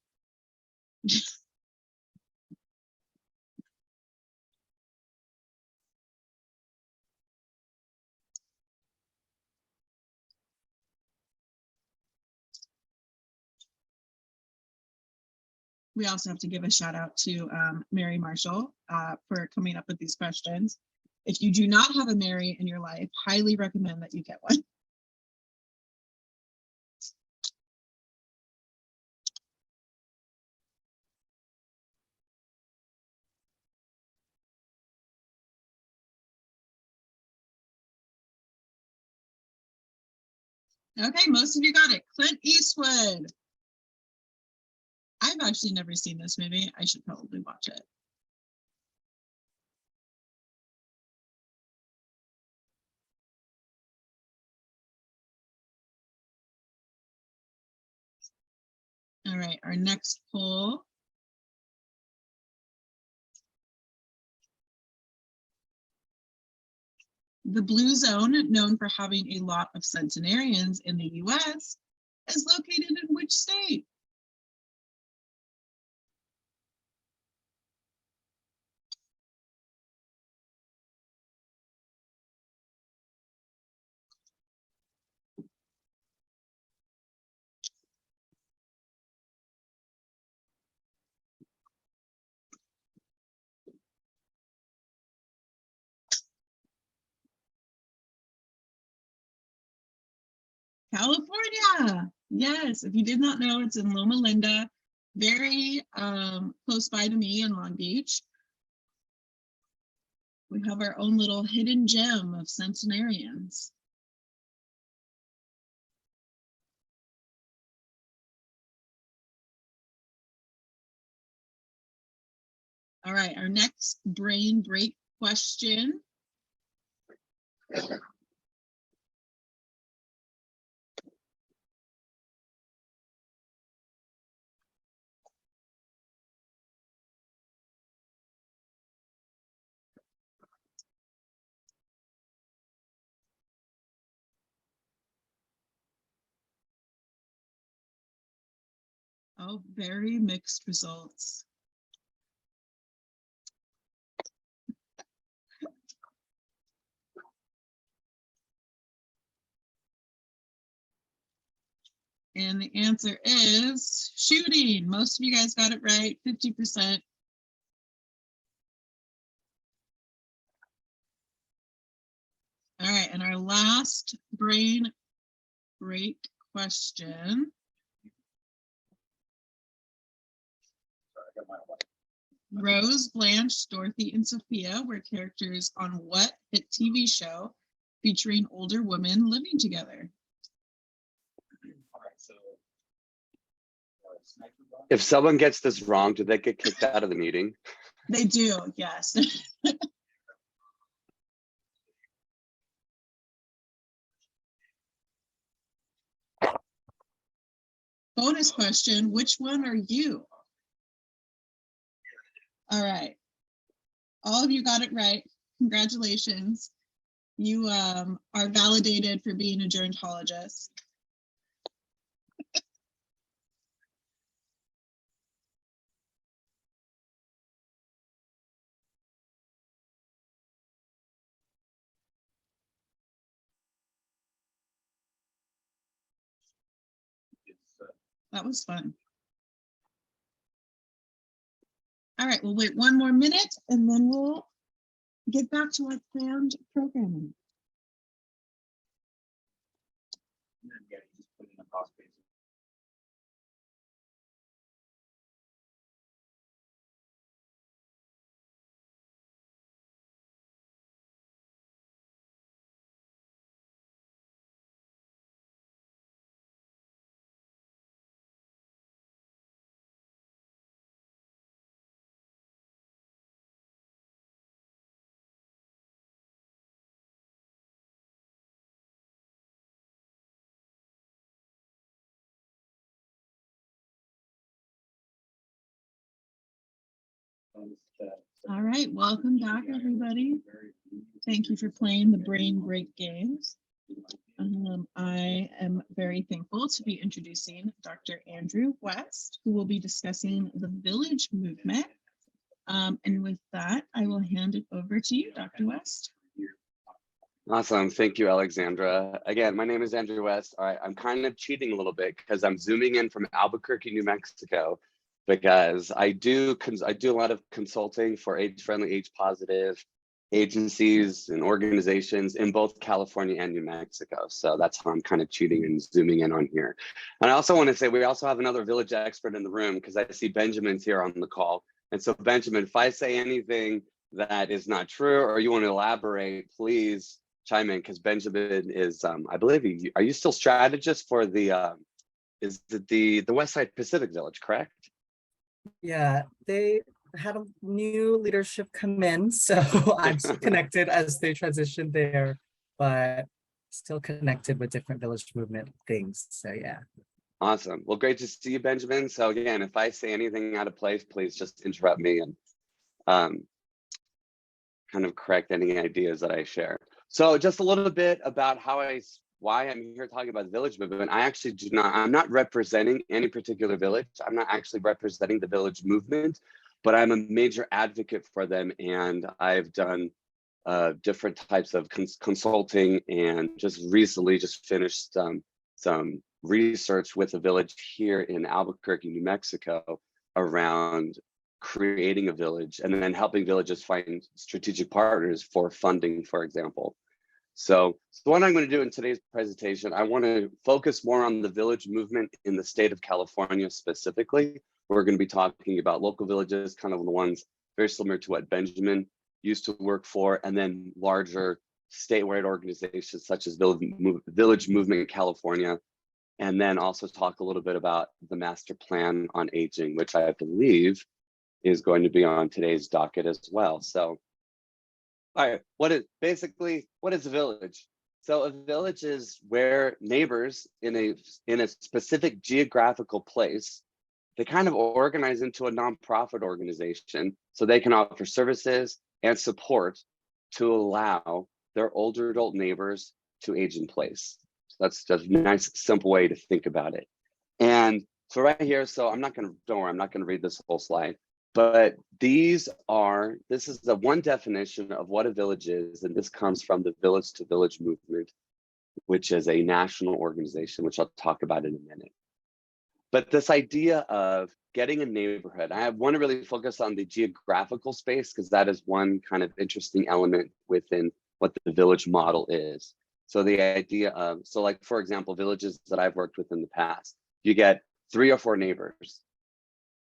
We also have to give a shout out to Mary Marshall for coming up with these questions. If you do not have a Mary in your life, highly recommend that you get one. Okay, most of you got it. Clint Eastwood. I've actually never seen this movie. I should probably watch it. All right, our next poll. The Blue Zone, known for having a lot of centenarians in the US, is located in which state? California. Yes, if you did not know, it's in Loma Linda, very close by to me in Long Beach. We have our own little hidden gem of centenarians. All right, our next brain break question. Oh, very mixed results. And the answer is shooting. Most of you guys got it right, 50%. All right, and our last brain break question. Rose, Blanche, Dorothy, and Sophia were characters on what hit TV show featuring older women living together? If someone gets this wrong, do they get kicked out of the meeting? They do, yes. Bonus question, which one are you? All right. All of you got it right. Congratulations. You are validated for being a gerontologist. That was fun. All right, we'll wait one more minute and then we'll get back to our planned programming. All right, welcome back, everybody. Thank you for playing the brain break games. I am very thankful to be introducing Dr. Andrew West, who will be discussing the village movement. And with that, I will hand it over to you, Dr. West. Awesome. Thank you, Alexandra. Again, my name is Andrew West. All right, I'm kind of cheating a little bit because I'm zooming in from Albuquerque, New Mexico, because I do a lot of consulting for age-friendly, age-positive agencies and organizations in both California and New Mexico. So that's how I'm kind of cheating and zooming in on here. And I also want to say we also have another village expert in the room because I see Benjamin's here on the call. And so Benjamin, if I say anything that is not true or you want to elaborate, please chime in because Benjamin is, I believe, are you still strategist for the, is it the West Side Pacific Village, correct? Yeah, they had a new leadership come in, so I'm still connected as they transition there, but still connected with different village movement things. So yeah. Awesome. Well, great to see you, Benjamin. So again, if I say anything out of place, please just interrupt me and kind of correct any ideas that I share. So just a little bit about why I'm here talking about the village movement. I'm not representing any particular village. I'm not actually representing the village movement, but I'm a major advocate for them. And I've done different types of consulting and just recently just finished some research with a village here in Albuquerque, New Mexico around creating a village and then helping villages find strategic partners for funding, for example. So what I'm going to do in today's presentation, I want to focus more on the village movement in the state of California specifically. We're going to be talking about local villages, kind of the ones very similar to what Benjamin used to work for, and then larger statewide organizations such as Village Movement California, and then also talk a little bit about the master plan on aging, which I believe is going to be on today's docket as well. So, all right, what is a village? So a village is where neighbors in a specific geographical place, they kind of organize into a nonprofit organization so they can offer services and support to allow their older adult neighbors to age in place. So that's just a nice, simple way to think about it. And so right here, so I'm not going to read this whole slide, but this is the one definition of what a village is. And this comes from the Village to Village movement, which is a national organization, which I'll talk about in a minute. But this idea of getting a neighborhood, I want to really focus on the geographical space because that is one kind of interesting element within what the village model is. So the idea of, so like, for example, villages that I've worked with in the past, you get 3 or 4 neighbors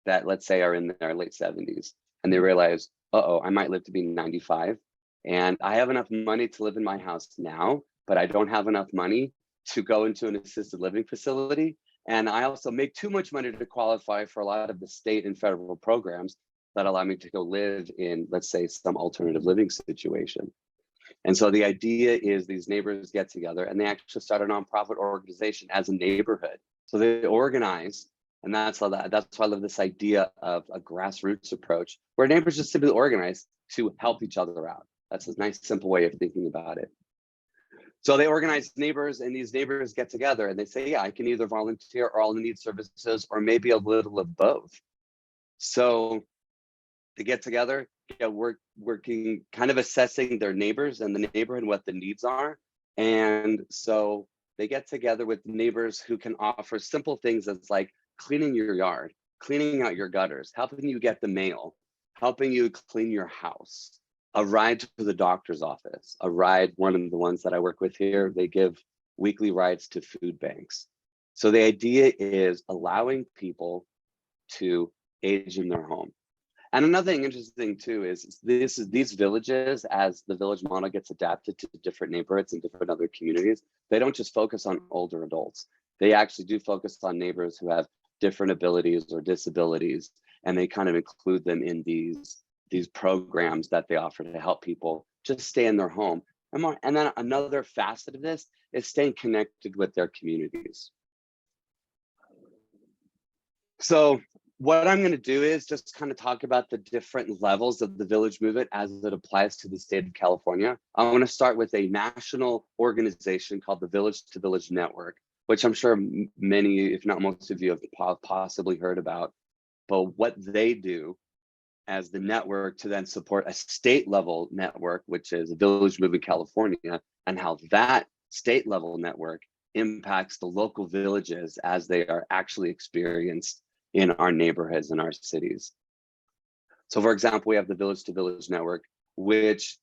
that, let's say, are in their late 70s, and they realize, uh-oh, I might live to be 95, and I have enough money to live in my house now, but I don't have enough money to go into an assisted living facility. And I also make too much money to qualify for a lot of the state and federal programs that allow me to go live in, let's say, some alternative living situation. And so the idea is these neighbors get together and they actually start a nonprofit organization as a neighborhood. So they organize, and that's why I love this idea of a grassroots approach where neighbors just simply organize to help each other out. That's a nice, simple way of thinking about it. So they organize neighbors, and these neighbors get together and they say, yeah, I can either volunteer or I'll need services, or maybe a little of both. So they get together, working, kind of assessing their neighbors and the neighborhood and what the needs are. And so they get together with neighbors who can offer simple things as like cleaning your yard, cleaning out your gutters, helping you get the mail, helping you clean your house, a ride to the doctor's office, a ride, one of the ones that I work with here, they give weekly rides to food banks. So the idea is allowing people to age in their home. And another thing interesting too is these villages, as the village model gets adapted to different neighborhoods and different other communities, they don't just focus on older adults. They actually do focus on neighbors who have different abilities or disabilities, and they kind of include them in these programs that they offer to help people just stay in their home. And then another facet of this is staying connected with their communities. So what I'm going to do is just kind of talk about the different levels of the village movement as it applies to the state of California. I want to start with a national organization called the Village to Village Network, which I'm sure many, if not most of you, have possibly heard about. But what they do as the network to then support a state level network, which is a Village Movement California, and how that state level network impacts the local villages as they are actually experienced in our neighborhoods and our cities. So for example, we have the Village to Village Network, which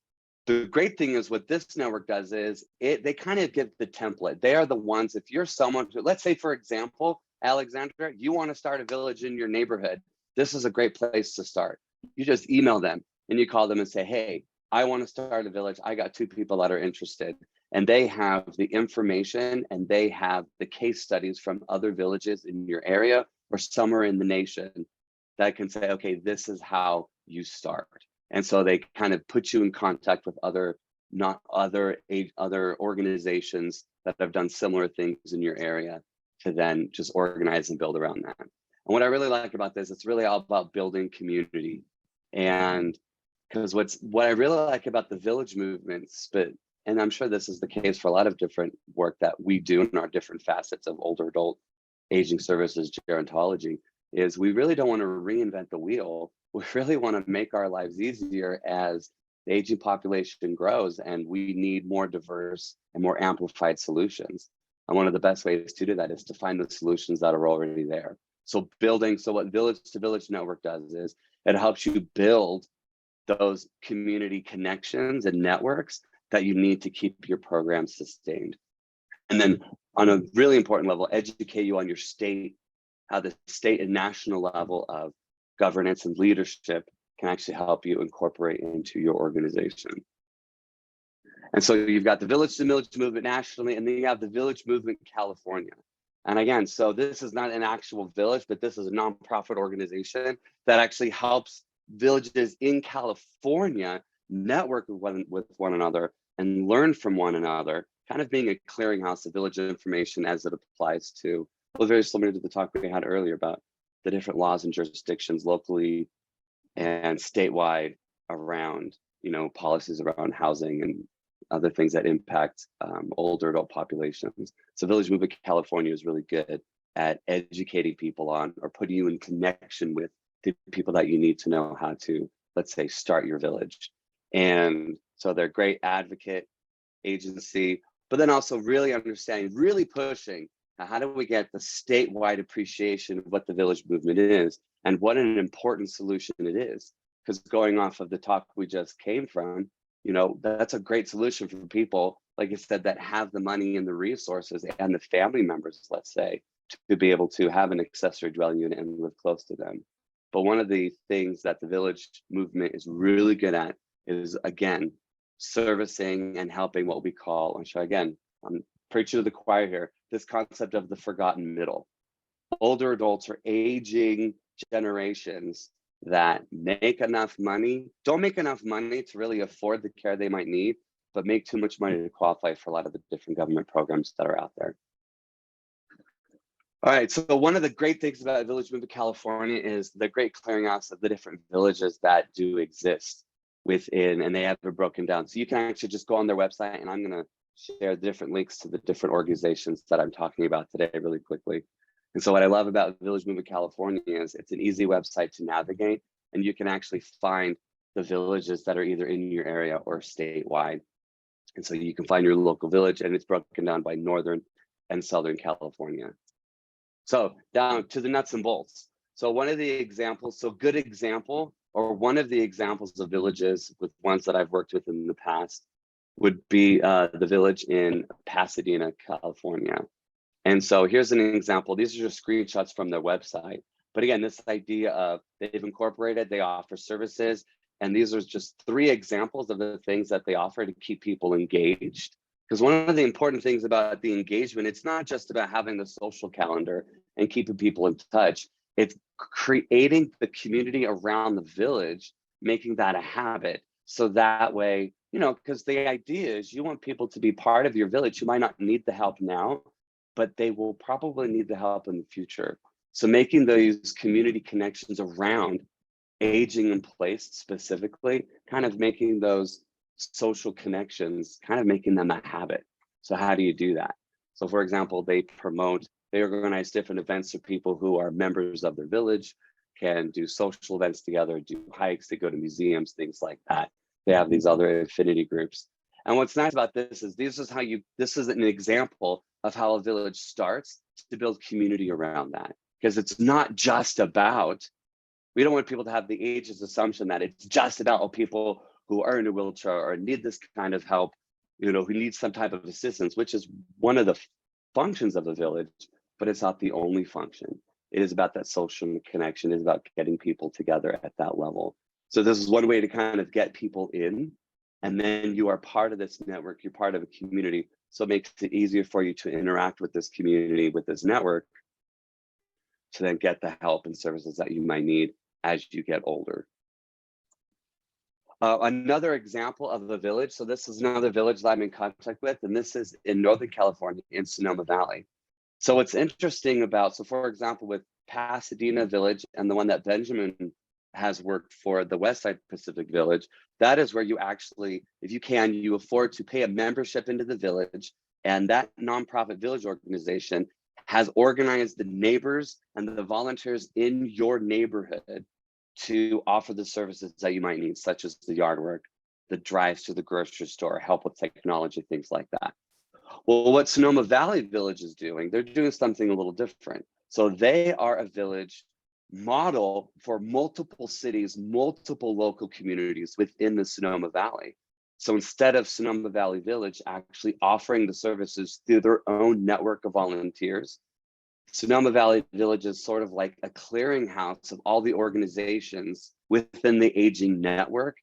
the great thing is what this network does is they kind of give the template. They are the ones, if you're someone who, let's say for example, Alexandra, you want to start a village in your neighborhood, this is a great place to start. You just email them and you call them and say, hey, I want to start a village. I got 2 people that are interested. And they have the information and they have the case studies from other villages in your area or somewhere in the nation that can say, okay, this is how you start. And so they kind of put you in contact with other organizations that have done similar things in your area to then just organize and build around that. And what I really like about this, it's really all about building community. And because what I really like about the village movements, and I'm sure this is the case for a lot of different work that we do in our different facets of older adult aging services, gerontology, is we really don't want to reinvent the wheel. We really want to make our lives easier as the aging population grows and we need more diverse and more amplified solutions. And one of the best ways to do that is to find the solutions that are already there. So what Village to Village Network does is it helps you build those community connections and networks that you need to keep your program sustained. And then on a really important level, educate you on your state, how the state and national level of governance and leadership can actually help you incorporate into your organization. And so you've got the Village to Village movement nationally, and then you have the Village Movement California. And again, so this is not an actual village, but this is a nonprofit organization that actually helps villages in California network with one another and learn from one another, kind of being a clearinghouse of village information as it applies to, well, very similar to the talk we had earlier about the different laws and jurisdictions locally and statewide around, policies around housing and other things that impact older adult populations. So Village Movement California is really good at educating people on or putting you in connection with the people that you need to know how to, let's say, start your village. And so they're a great advocate agency, but then also really understanding, really pushing Now, how do we get the statewide appreciation of what the village movement is and what an important solution it is? Because going off of the talk we just came from, you know, that's a great solution for people, like I said, that have the money and the resources and the family members, let's say, to be able to have an accessory dwelling unit and live close to them. But one of the things that the village movement is really good at is, again, servicing and helping what we call, I'm preaching to the choir here, this concept of the forgotten middle. Older adults or aging generations that make enough money, don't make enough money to really afford the care they might need, but make too much money to qualify for a lot of the different government programs that are out there. All right, so one of the great things about Village Movement California is the great clearinghouse of the different villages that do exist within, and they have it broken down. So you can actually just go on their website, and I'm gonna share the different links to the different organizations that I'm talking about today really quickly. And so what I love about Village Movement California is it's an easy website to navigate, and you can actually find the villages that are either in your area or statewide. And so you can find your local village, and it's broken down by Northern and Southern California. So down to the nuts and bolts. So one of the examples, so good example, or one of the examples of villages with ones that I've worked with in the past would be the village in Pasadena, California. And so here's an example. These are just screenshots from their website. But again, this idea of they've incorporated, they offer services, and these are just 3 examples of the things that they offer to keep people engaged. Because one of the important things about the engagement, it's not just about having the social calendar and keeping people in touch. It's creating the community around the village, making that a habit. So that way, you know, because the idea is you want people to be part of your village who might not need the help now, but they will probably need the help in the future. So making those community connections around aging in place specifically, kind of making those social connections, kind of making them a habit. So how do you do that? So for example, they organize different events for people who are members of their village, can do social events together, do hikes, they go to museums, things like that. They have these other affinity groups. And what's nice about this is this is an example of how a village starts to build community around that. Because it's not just about, we don't want people to have the ageist assumption that it's just about people who are in a wheelchair or need this kind of help, you know, who need some type of assistance, which is one of the functions of a village, but it's not the only function. It is about that social connection. It's about getting people together at that level. So this is one way to kind of get people in, and then you are part of this network, you're part of a community. So it makes it easier for you to interact with this community, with this network, to then get the help and services that you might need as you get older. Another example of a village. So this is another village that I'm in contact with, and this is in Northern California in Sonoma Valley. So what's interesting about, so for example, with Pasadena Village and the one that Benjamin has worked for, the Westside Pacific Village, that is where you actually, if you can, you afford to pay a membership into the village, and that nonprofit village organization has organized the neighbors and the volunteers in your neighborhood to offer the services that you might need, such as the yard work, the drives to the grocery store, help with technology, things like that. Well, what Sonoma Valley Village is doing, they're doing something a little different. So they are a village model for multiple cities, multiple local communities within the Sonoma Valley. So instead of Sonoma Valley Village actually offering the services through their own network of volunteers, Sonoma Valley Village is sort of like a clearinghouse of all the organizations within the aging network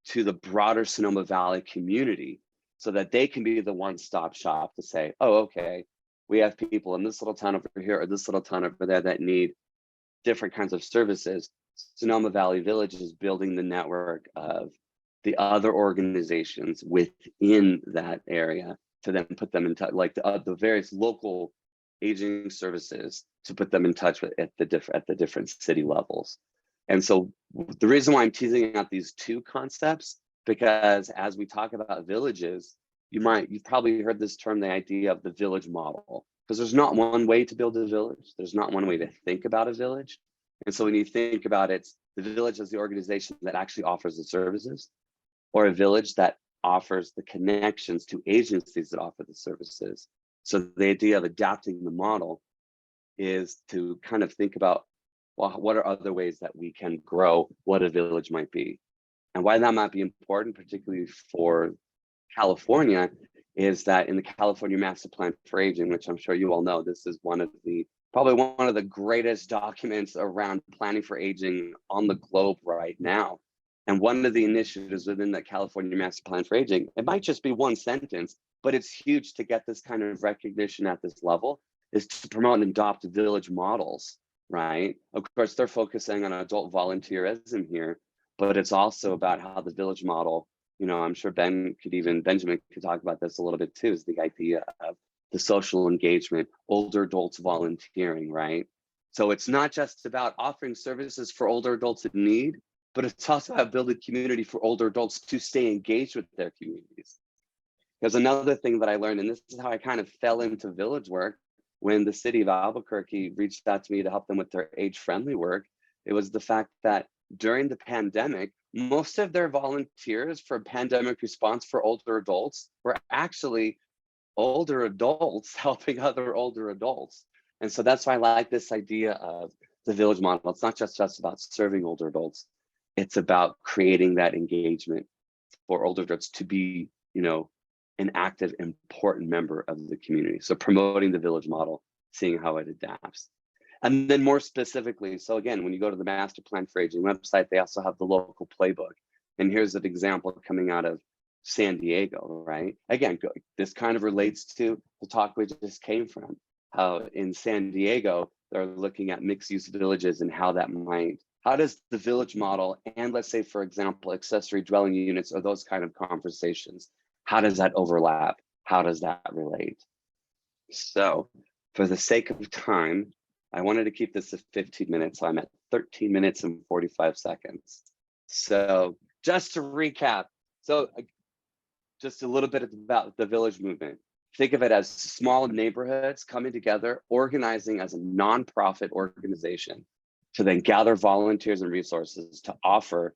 to the broader Sonoma Valley community, so that they can be the one-stop shop to say, oh, okay, we have people in this little town over here or this little town over there that need different kinds of services. Sonoma Valley Village is building the network of the other organizations within that area to then put them in touch, like the various local aging services, to put them in touch with at the different city levels. And so the reason why I'm teasing out these 2 concepts, because as we talk about villages, you've probably heard this term, the idea of the village model, because there's not one way to build a village. There's not one way to think about a village. And so when you think about it, the village as the organization that actually offers the services, or a village that offers the connections to agencies that offer the services. So the idea of adapting the model is to kind of think about, well, what are other ways that we can grow what a village might be? And why that might be important, particularly for California, is that in the California Master Plan for Aging, which I'm sure you all know, this is probably one of the greatest documents around planning for aging on the globe right now. And one of the initiatives within the California Master Plan for Aging, it might just be one sentence, but it's huge to get this kind of recognition at this level, is to promote and adopt village models, right? Of course, they're focusing on adult volunteerism here, but it's also about how the village model, I'm sure Benjamin could talk about this a little bit too, is the idea of the social engagement, older adults volunteering, right? So it's not just about offering services for older adults in need, but it's also about building community for older adults to stay engaged with their communities. There's another thing that I learned, and this is how I kind of fell into village work when the city of Albuquerque reached out to me to help them with their age-friendly work. It was the fact that during the pandemic, most of their volunteers for pandemic response for older adults were actually older adults helping other older adults. And so that's why I like this idea of the village model. It's not just about serving older adults. It's about creating that engagement for older adults to be, an active, important member of the community. So promoting the village model, seeing how it adapts. And then more specifically, so again, when you go to the Master Plan for Aging website, they also have the local playbook. And here's an example coming out of San Diego, right? Again, this kind of relates to the talk we just came from, how in San Diego, they're looking at mixed use villages and how does the village model, and let's say, for example, accessory dwelling units or those kind of conversations, how does that overlap? How does that relate? So for the sake of time, I wanted to keep this to 15 minutes. So I'm at 13 minutes and 45 seconds. So just to recap, just a little bit about the village movement. Think of it as small neighborhoods coming together, organizing as a nonprofit organization to then gather volunteers and resources to offer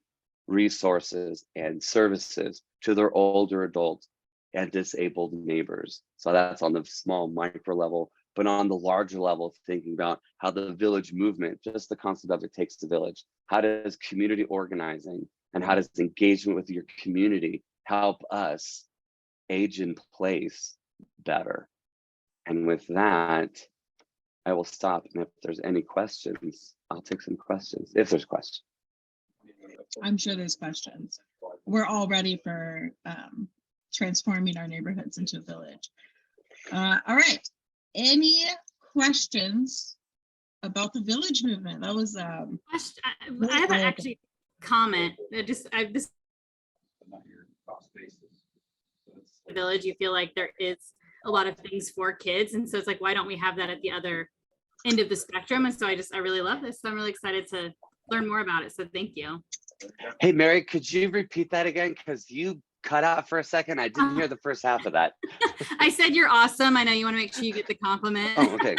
resources and services to their older adults and disabled neighbors. So that's on the small micro level, but on the larger level, thinking about how the village movement, just the concept of it takes the village. How does community organizing and how does engagement with your community help us age in place better? And with that, I will stop. And if there's any questions, I'll take some questions, if there's questions. I'm sure there's questions. We're all ready for transforming our neighborhoods into a village. All right. Any questions about the village movement? That was I have an actually comment. This village, you feel like there is a lot of things for kids, and so it's like, why don't we have that at the other end of the spectrum? And so I really love this. So I'm really excited to learn more about it. So thank you. Hey, Mary, could you repeat that again? Because you cut out for a second. I didn't hear the first half of that. I said you're awesome. I know you want to make sure you get the compliment. Oh, okay.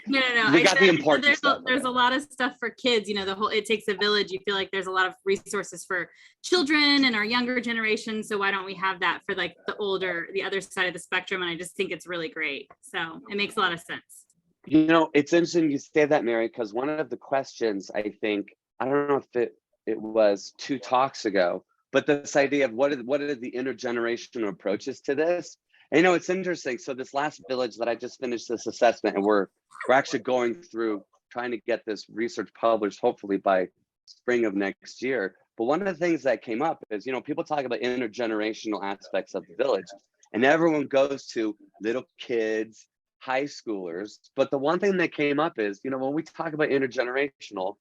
No. We got the important stuff. There's a lot of stuff for kids. The whole "it takes a village." You feel like there's a lot of resources for children and our younger generation. So why don't we have that for like the other side of the spectrum? And I just think it's really great. So it makes a lot of sense. It's interesting you say that, Mary, because one of the questions, I don't know if it was 2 talks ago, but this idea of what are the intergenerational approaches to this? And it's interesting. So this last village that I just finished this assessment, and we're actually going through trying to get this research published, hopefully by spring of next year. But one of the things that came up is, people talk about intergenerational aspects of the village, and everyone goes to little kids, high schoolers. But the one thing that came up is, when we talk about intergenerational,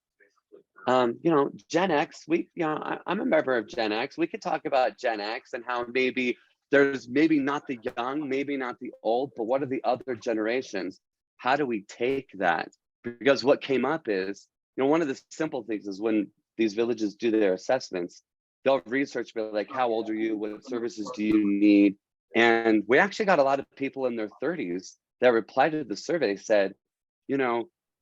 Gen X, I'm a member of Gen X. We could talk about Gen X and how maybe there's not the young, maybe not the old, but what are the other generations? How do we take that? Because what came up is, one of the simple things is when these villages do their assessments, they'll research, like, how old are you? What services do you need? And we actually got a lot of people in their 30s that replied to the survey, said,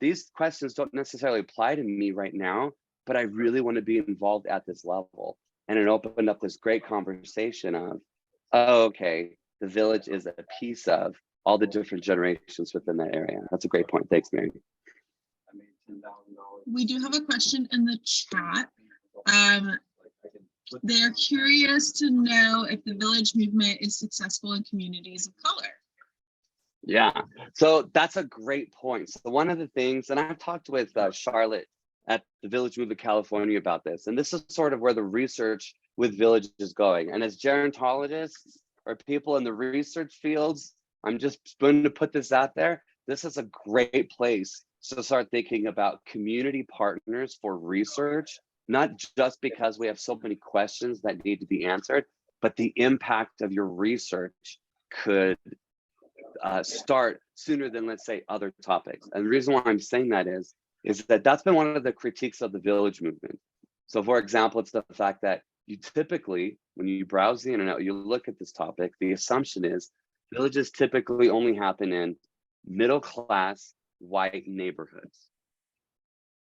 these questions don't necessarily apply to me right now, but I really want to be involved at this level. And it opened up this great conversation of, oh, okay, the village is a piece of all the different generations within that area. That's a great point. Thanks, Mary. We do have a question in the chat. They're curious to know if the village movement is successful in communities of color. Yeah, so that's a great point. So one of the things, and I've talked with Charlotte at the Village Movement California about this, and this is sort of where the research with Village is going. And as gerontologists or people in the research fields, I'm just going to put this out there. This is a great place to start thinking about community partners for research, not just because we have so many questions that need to be answered, but the impact of your research could start sooner than, let's say, other topics. And the reason why I'm saying that is that that's been one of the critiques of the Village movement. So for example, it's the fact that you typically, when you browse the internet, you look at this topic, the assumption is villages typically only happen in middle-class white neighborhoods.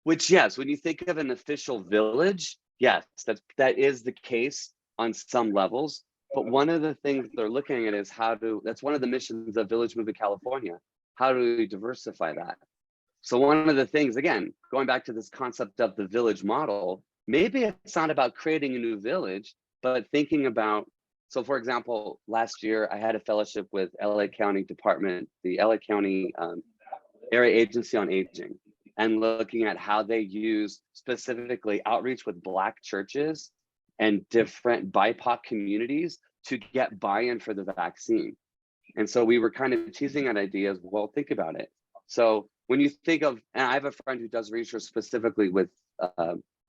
Which, yes, when you think of an official village, yes, that is the case on some levels. But one of the things they're looking at is that's one of the missions of Village Movement California. How do we diversify that? So one of the things, again, going back to this concept of the village model, maybe it's not about creating a new village, but thinking about, so for example, last year I had a fellowship with LA County Department, the LA County Area Agency on Aging, and looking at how they use specifically outreach with Black churches and different BIPOC communities to get buy-in for the vaccine. And so we were kind of teasing at ideas, well, think about it. So when you think of, and I have a friend who does research specifically with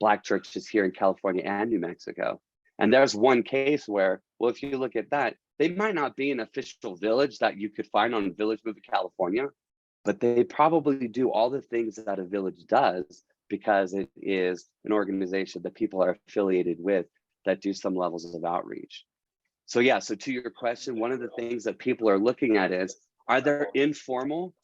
Black churches here in California and New Mexico. And there's one case where, well, if you look at that, they might not be an official village that you could find on Village Movement California, but they probably do all the things that a village does because it is an organization that people are affiliated with that do some levels of outreach. So yeah, so to your question, one of the things that people are looking at is, are there informal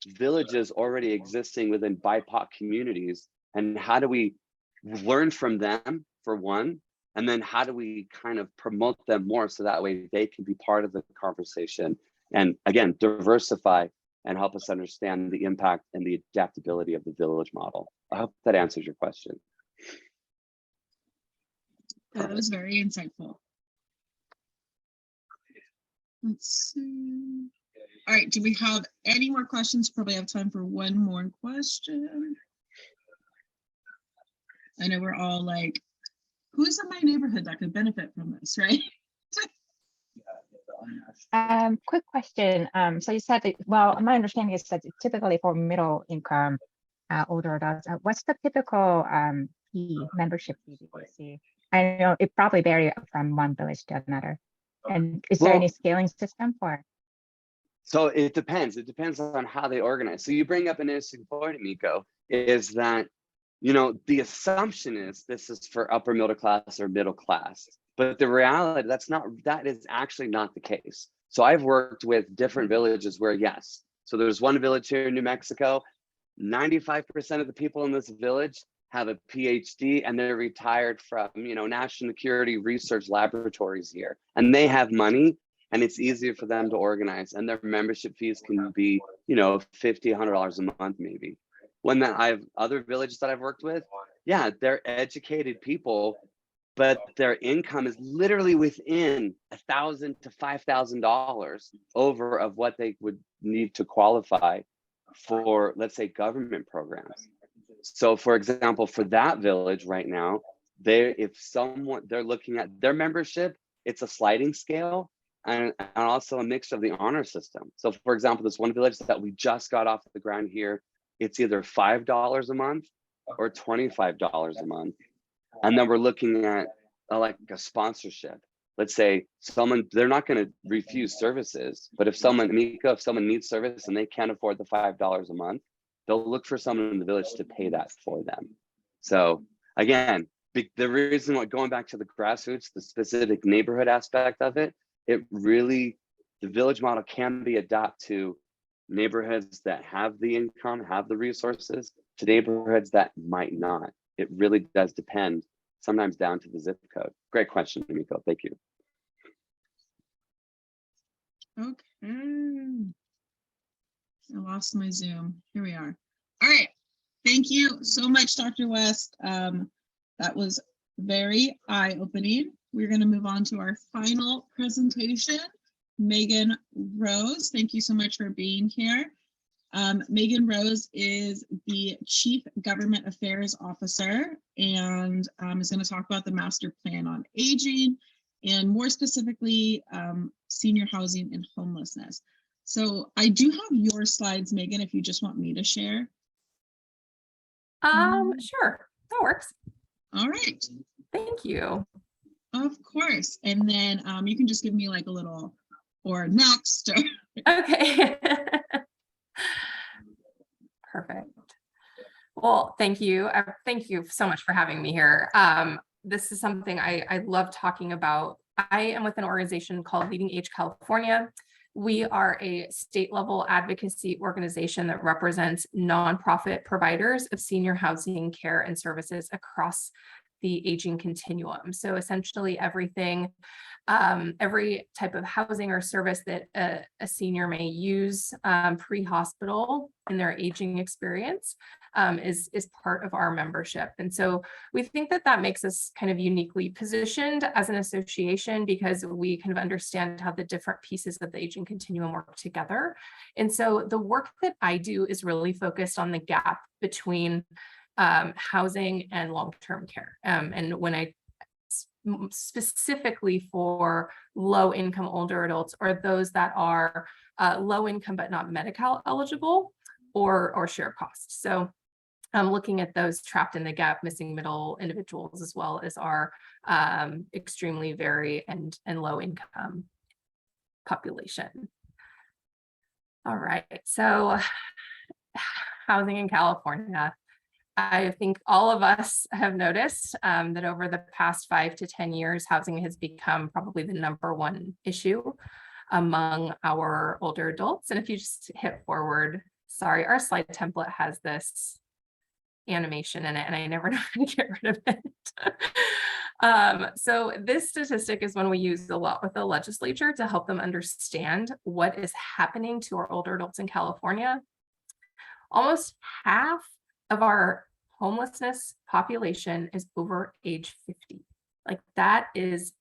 villages already existing within BIPOC communities? And how do we learn from them, for one? And then how do we kind of promote them more so that way they can be part of the conversation? And again, diversify and help us understand the impact and the adaptability of the village model. I hope that answers your question. That was very insightful. Let's see. All right, do we have any more questions? Probably have time for one more question. I know we're all like, who's in my neighborhood that could benefit from this, right? Quick question. So you said that, well, my understanding is that it's typically for middle income older adults. What's the typical fee, membership fee that you see? I know it probably varies from one village to another. And is there any scaling system for? So it depends. It depends on how they organize. So you bring up an interesting point, Miko, is that, you know, the assumption is this is for upper middle class or middle class. But the reality, that is actually not the case. So I've worked with different villages where, yes, so there's one village here in New Mexico, 95% of the people in this village have a PhD and they're retired from, you know, national security research laboratories here. And they have money and it's easier for them to organize. And their membership fees can be, you know, $50, $100 a month maybe. When other villages that I've worked with, yeah, they're educated people, but their income is literally within $1,000 to $5,000 over of what they would need to qualify for, let's say, government programs. So for example, for that village right now, they're looking at their membership, it's a sliding scale and also a mix of the honor system. So for example, this one village that we just got off the ground here, it's either $5 a month or $25 a month. And then we're looking at like a sponsorship. Let's say they're not going to refuse services, but if someone needs service and they can't afford the $5 a month, they'll look for someone in the village to pay that for them. So again, the reason why, going back to the grassroots, the specific neighborhood aspect of it, the village model can be adapted to neighborhoods that have the income, have the resources, to neighborhoods that might not. It really does depend, sometimes down to the zip code. Great question, Miko. Thank you. Okay. I lost my Zoom. Here we are. All right. Thank you so much, Dr. West. That was very eye-opening. We're going to move on to our final presentation. Megan Rose, thank you so much for being here. Megan Rose is the Chief Government Affairs Officer and is going to talk about the Master Plan on Aging and more specifically, senior housing and homelessness. So I do have your slides, Megan, if you just want me to share. Sure, that works. All right. Thank you. Of course. And then you can just give me like a little or next. Okay. Perfect. Well, thank you. Thank you so much for having me here. This is something I love talking about. I am with an organization called Leading Age California. We are a state level advocacy organization that represents nonprofit providers of senior housing care and services across the aging continuum. So essentially everything, every type of housing or service that a senior may use pre-hospital in their aging experience is part of our membership. And so we think that that makes us kind of uniquely positioned as an association because we kind of understand how the different pieces of the aging continuum work together. And so the work that I do is really focused on the gap between housing and long-term care. And when I specifically for low-income older adults or those that are low income but not Medi-Cal eligible or share cost. So I'm looking at those trapped in the gap, missing middle individuals, as well as our extremely very and low income population. All right, so housing in California. I think all of us have noticed that over the past 5 to 10 years, housing has become probably the #1 issue among our older adults. And if you just hit forward, sorry, our slide template has this animation in it and I never know how to get rid of it. So this statistic is one we use a lot with the legislature to help them understand what is happening to our older adults in California. Almost half of our homelessness population is over age 50. Like that is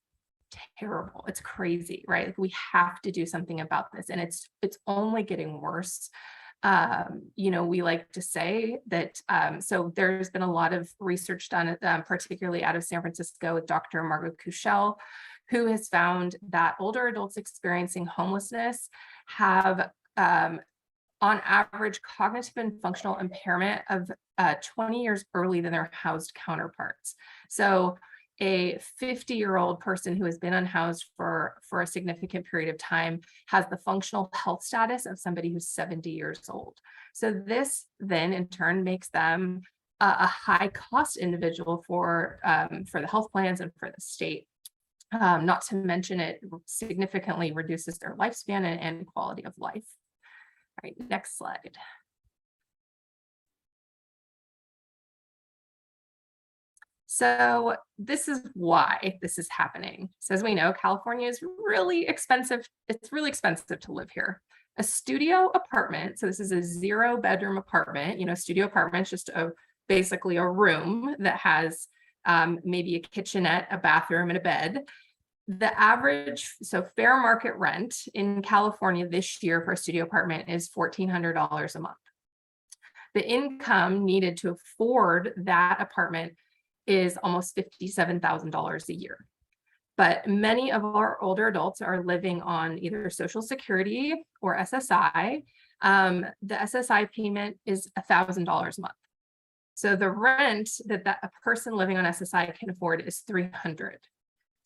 terrible. It's crazy, right? Like, we have to do something about this, and it's only getting worse. You know, we like to say that, so there's been a lot of research done, particularly out of San Francisco with Dr. Margot Kuchel, who has found that older adults experiencing homelessness have on average, cognitive and functional impairment of 20 years early than their housed counterparts. So a 50-year-old person who has been unhoused for a significant period of time has the functional health status of somebody who's 70 years old. So this then in turn makes them a high cost individual for the health plans and for the state. Not to mention it significantly reduces their lifespan and quality of life. All right, next slide. So this is why this is happening. So as we know, California is really expensive. It's really expensive to live here. A studio apartment, so this is a 0-bedroom apartment, you know, studio apartment is just basically a room that has maybe a kitchenette, a bathroom, and a bed. The average, so fair market rent in California this year for a studio apartment is $1,400 a month. The income needed to afford that apartment is almost $57,000 a year. But many of our older adults are living on either Social Security or SSI. The SSI payment is $1,000 a month. So the rent that a person living on SSI can afford is $300.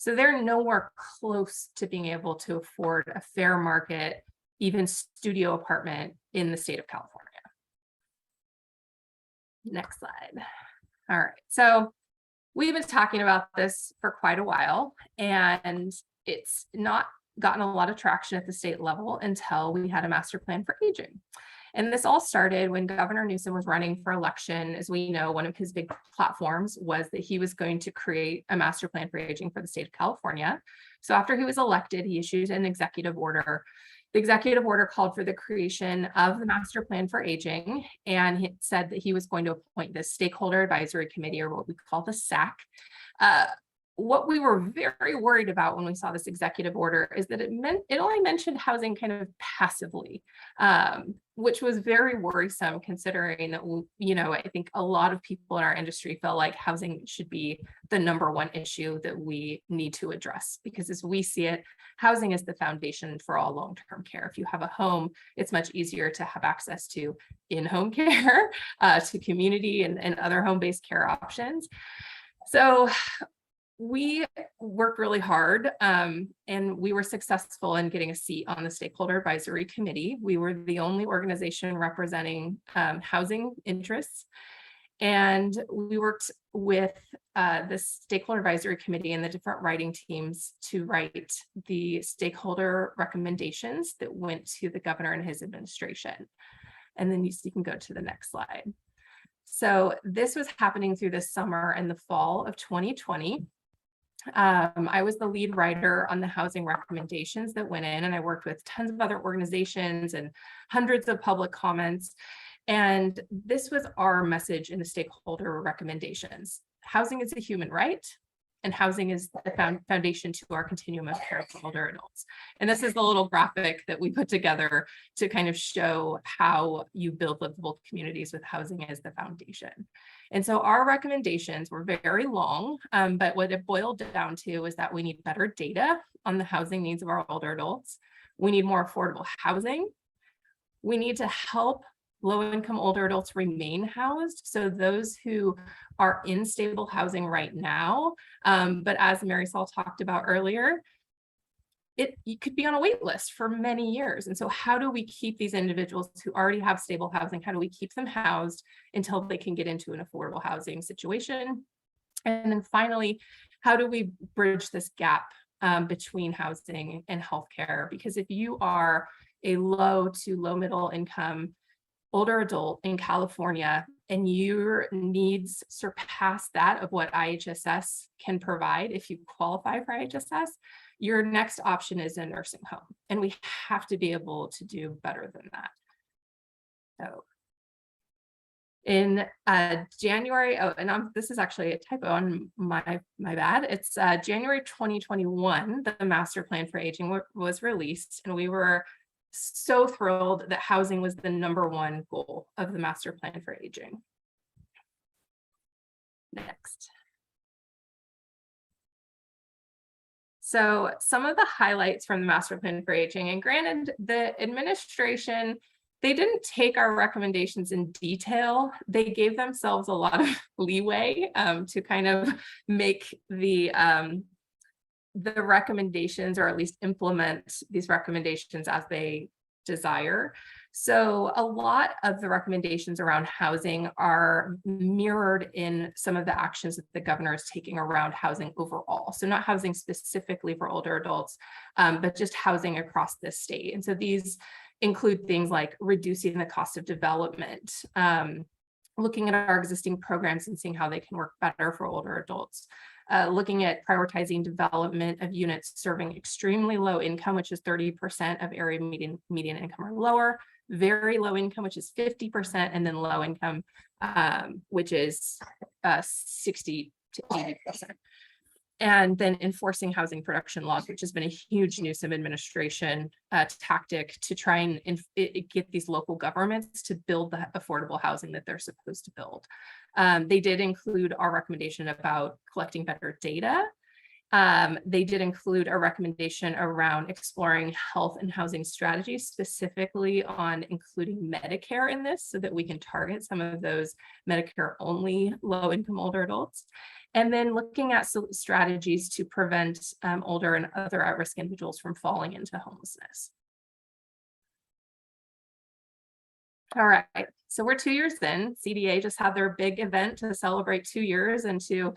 So they're nowhere close to being able to afford a fair market, even studio apartment in the state of California. Next slide. All right, so we've been talking about this for quite a while, and it's not gotten a lot of traction at the state level until we had a master plan for aging. And this all started when Governor Newsom was running for election. As we know, one of his big platforms was that he was going to create a master plan for aging for the state of California. So after he was elected, he issued an executive order. The executive order called for the creation of the master plan for aging, and it said that he was going to appoint this stakeholder advisory committee, or what we call the SAC. What we were very worried about when we saw this executive order is that it only mentioned housing kind of passively, which was very worrisome, considering that, you know, I think a lot of people in our industry felt like housing should be the #1 issue that we need to address, because as we see it, housing is the foundation for all long-term care. If you have a home, it's much easier to have access to in-home care, to community and other home-based care options. So we worked really hard, and we were successful in getting a seat on the stakeholder advisory committee. We were the only organization representing housing interests, and we worked with the stakeholder advisory committee and the different writing teams to write the stakeholder recommendations that went to the governor and his administration. And then you can go to the next slide. So this was happening through the summer and the fall of 2020. I was the lead writer on the housing recommendations that went in, and I worked with tons of other organizations and hundreds of public comments. And this was our message in the stakeholder recommendations. Housing is a human right, and housing is the foundation to our continuum of care for older adults. And this is the little graphic that we put together to kind of show how you build livable communities with housing as the foundation. And so our recommendations were very long, but what it boiled down to is that we need better data on the housing needs of our older adults. We need more affordable housing. We need to help low-income older adults remain housed. So those who are in stable housing right now, but as Marisol talked about earlier, you could be on a wait list for many years. And so how do we keep these individuals who already have stable housing, how do we keep them housed until they can get into an affordable housing situation? And then finally, how do we bridge this gap between housing and healthcare? Because if you are a low to low middle income older adult in California and your needs surpass that of what IHSS can provide, if you qualify for IHSS, your next option is a nursing home. And we have to be able to do better than that. So in January, oh, and this is actually a typo on my bad. It's January 2021, the master plan for aging was released, and we were so thrilled that housing was the #1 goal of the master plan for aging. Next. So some of the highlights from the master plan for aging, and granted, the administration, they didn't take our recommendations in detail. They gave themselves a lot of leeway to kind of make the recommendations, or at least implement these recommendations as they desire. So a lot of the recommendations around housing are mirrored in some of the actions that the governor is taking around housing overall. So not housing specifically for older adults, but just housing across the state. And so these include things like reducing the cost of development, looking at our existing programs and seeing how they can work better for older adults. Looking at prioritizing development of units serving extremely low income, which is 30% of area median income or lower, very low income, which is 50%, and then low income, which is 60 to 80%. And then enforcing housing production laws, which has been a huge Newsom administration tactic to try and get these local governments to build the affordable housing that they're supposed to build. They did include our recommendation about collecting better data. They did include a recommendation around exploring health and housing strategies, specifically on including Medicare in this, so that we can target some of those Medicare-only low-income older adults. And then looking at strategies to prevent older and other at-risk individuals from falling into homelessness. All right, so we're 2 years in. CDA just had their big event to celebrate 2 years and to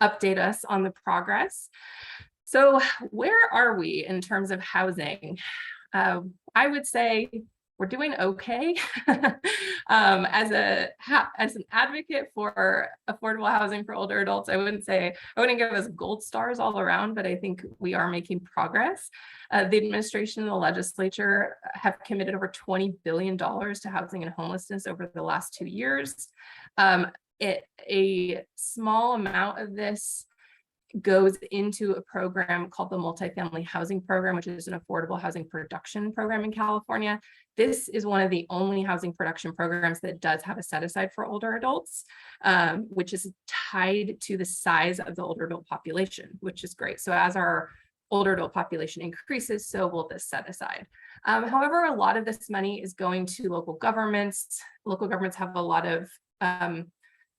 update us on the progress. So where are we in terms of housing? I would say we're doing okay. As an advocate for affordable housing for older adults, I wouldn't give us gold stars all around, but I think we are making progress. The administration and the legislature have committed over $20 billion to housing and homelessness over the last 2 years. A small amount of this goes into a program called the Multifamily Housing Program, which is an affordable housing production program in California. This is one of the only housing production programs that does have a set aside for older adults, which is tied to the size of the older adult population, which is great. So as our older adult population increases, so will this set aside. However, a lot of this money is going to local governments. Local governments have a lot of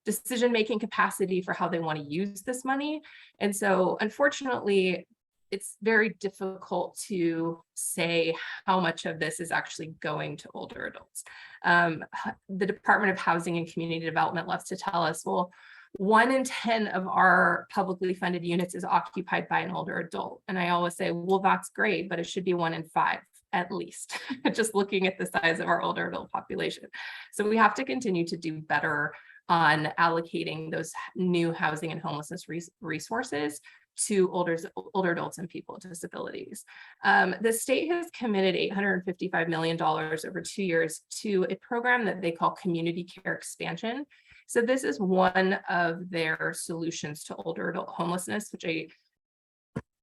decision-making capacity for how they want to use this money. And so unfortunately, it's very difficult to say how much of this is actually going to older adults. The Department of Housing and Community Development loves to tell us, well, 1 in 10 of our publicly funded units is occupied by an older adult. And I always say, well, that's great, but it should be 1 in 5 at least, just looking at the size of our older adult population. So we have to continue to do better on allocating those new housing and homelessness resources to older adults and people with disabilities. The state has committed $855 million over 2 years to a program that they call community care expansion. So this is one of their solutions to older adult homelessness, which I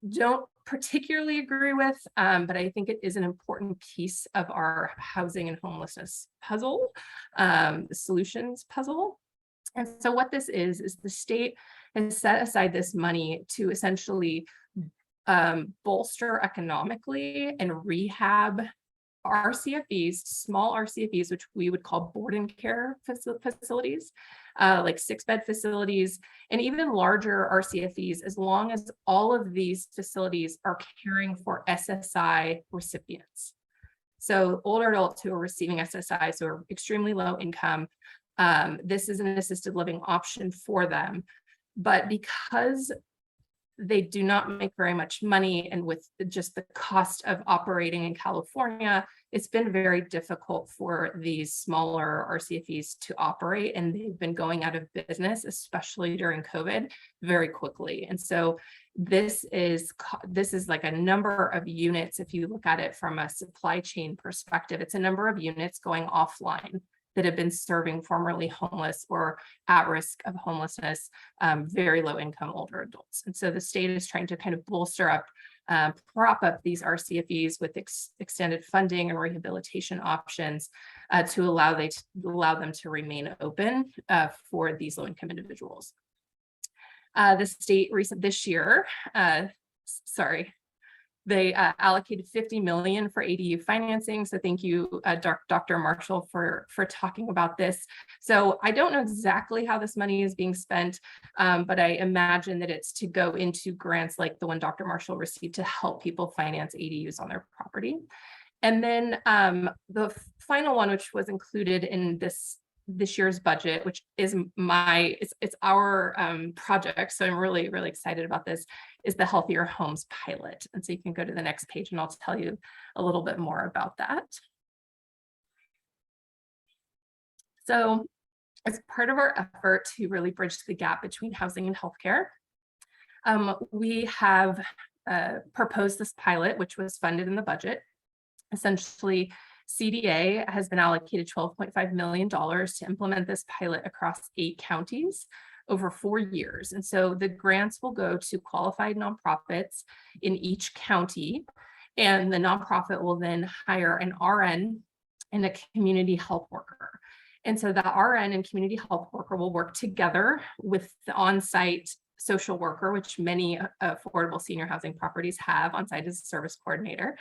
don't particularly agree with, but I think it is an important piece of our housing and homelessness puzzle, the solutions puzzle. And so what this is the state has set aside this money to essentially bolster economically and rehab RCFEs, small RCFEs, which we would call board and care facilities, like 6-bed facilities, and even larger RCFEs, as long as all of these facilities are caring for SSI recipients. So older adults who are receiving SSI, so are extremely low income, this is an assisted living option for them. But because they do not make very much money, and with just the cost of operating in California, it's been very difficult for these smaller RCFEs to operate, and they've been going out of business, especially during COVID, very quickly. And so this is like a number of units. If you look at it from a supply chain perspective, it's a number of units going offline that have been serving formerly homeless or at risk of homelessness, very low income older adults. And so the state is trying to kind of bolster up, prop up these RCFEs with extended funding and rehabilitation options to allow them to remain open for these low income individuals. The state this year, they allocated $50 million for ADU financing. So thank you, Dr. Marshall, for talking about this. So I don't know exactly how this money is being spent, but I imagine that it's to go into grants like the one Dr. Marshall received to help people finance ADUs on their property. And then the final one, which was included in this year's budget, which is it's our project. So I'm really, really excited about this, is the Healthier Homes pilot. And so you can go to the next page and I'll tell you a little bit more about that. So as part of our effort to really bridge the gap between housing and healthcare, we have proposed this pilot, which was funded in the budget. Essentially, CDA has been allocated $12.5 million to implement this pilot across 8 counties over 4 years. And so the grants will go to qualified nonprofits in each county, and the nonprofit will then hire an RN and a community health worker. And so the RN and community health worker will work together with the on-site social worker, which many affordable senior housing properties have on-site as a service coordinator.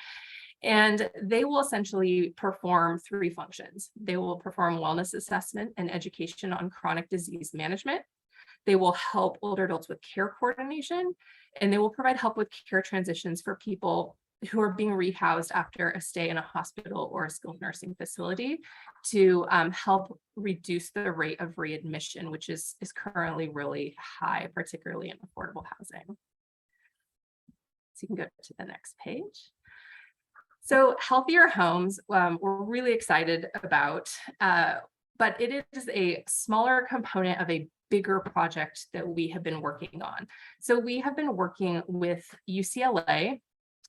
And they will essentially perform 3 functions. They will perform wellness assessment and education on chronic disease management. They will help older adults with care coordination, and they will provide help with care transitions for people who are being rehoused after a stay in a hospital or a skilled nursing facility to help reduce the rate of readmission, which is currently really high, particularly in affordable housing. So you can go to the next page. So healthier homes, we're really excited about, but it is a smaller component of a bigger project that we have been working on. So we have been working with UCLA,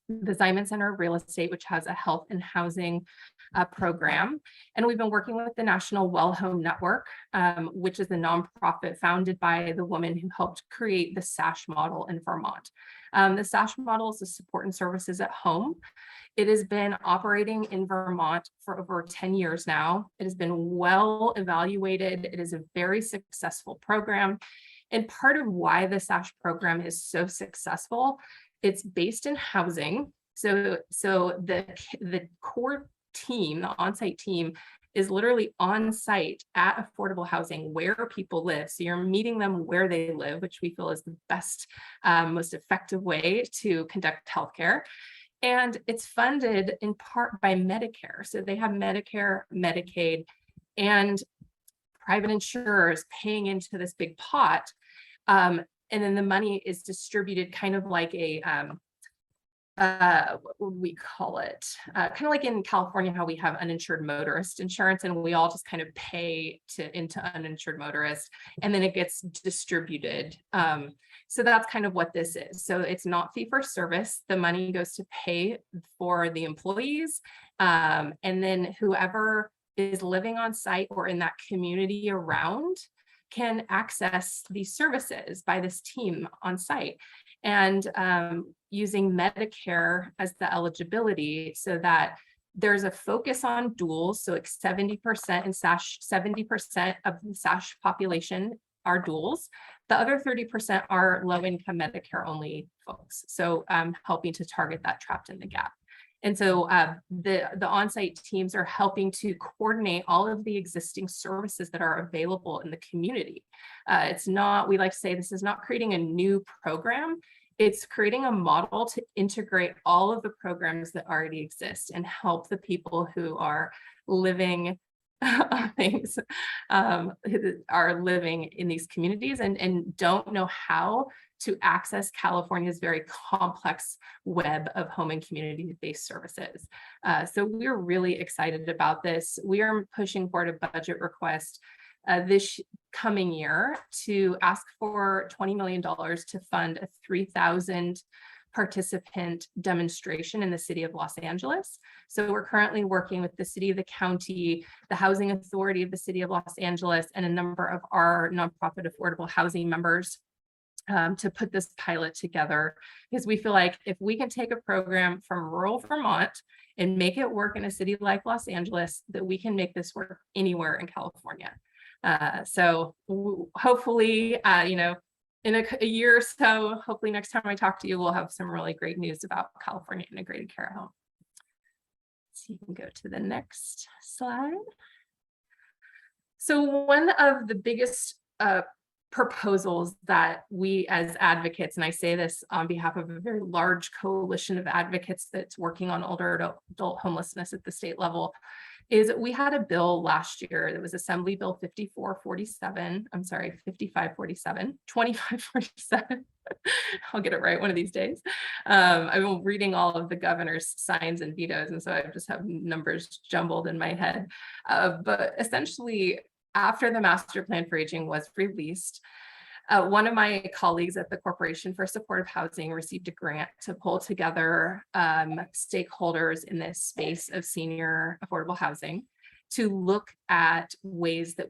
the Ziman Center of Real Estate, which has a health and housing program. And we've been working with the National Well Home Network, which is a nonprofit founded by the woman who helped create the SASH model in Vermont. The SASH model is the support and services at home. It has been operating in Vermont for over 10 years now. It has been well evaluated. It is a very successful program. And part of why the SASH program is so successful, it's based in housing. So the core team, the on-site team, is literally on site at affordable housing where people live. So you're meeting them where they live, which we feel is the best, most effective way to conduct healthcare. And it's funded in part by Medicare. So they have Medicare, Medicaid, and private insurers paying into this big pot. And then the money is distributed kind of like a, what would we call it? Kind of like in California, how we have uninsured motorist insurance, and we all just kind of pay into uninsured motorist, and then it gets distributed. So that's kind of what this is. So it's not fee for service. The money goes to pay for the employees. And then whoever is living on site or in that community around can access these services by this team on site. And using Medicare as the eligibility so that there's a focus on duals. So like 70% in SASH, 70% of the SASH population are duals. The other 30% are low-income Medicare only folks. So helping to target that trapped in the gap. And so the on-site teams are helping to coordinate all of the existing services that are available in the community. It's not, we like to say, this is not creating a new program. It's creating a model to integrate all of the programs that already exist and help the people who are living things, who are living in these communities and don't know how to access California's very complex web of home and community-based services. So we're really excited about this. We are pushing forward a budget request this coming year to ask for $20 million to fund a 3,000 participant demonstration in the city of Los Angeles. So we're currently working with the city of the county, the housing authority of the city of Los Angeles, and a number of our nonprofit affordable housing members to put this pilot together, because we feel like if we can take a program from rural Vermont and make it work in a city like Los Angeles, that we can make this work anywhere in California. So hopefully, in a year or so, hopefully next time I talk to you, we'll have some really great news about California integrated care at home. So you can go to the next slide. So one of the biggest proposals that we as advocates, and I say this on behalf of a very large coalition of advocates that's working on older adult homelessness at the state level, is we had a bill last year that was Assembly Bill 5547. I'll get it right one of these days. I've been reading all of the governor's signs and vetoes, and so I just have numbers jumbled in my head. But essentially, after the master plan for aging was released, one of my colleagues at the Corporation for Supportive Housing received a grant to pull together stakeholders in this space of senior affordable housing to look at ways that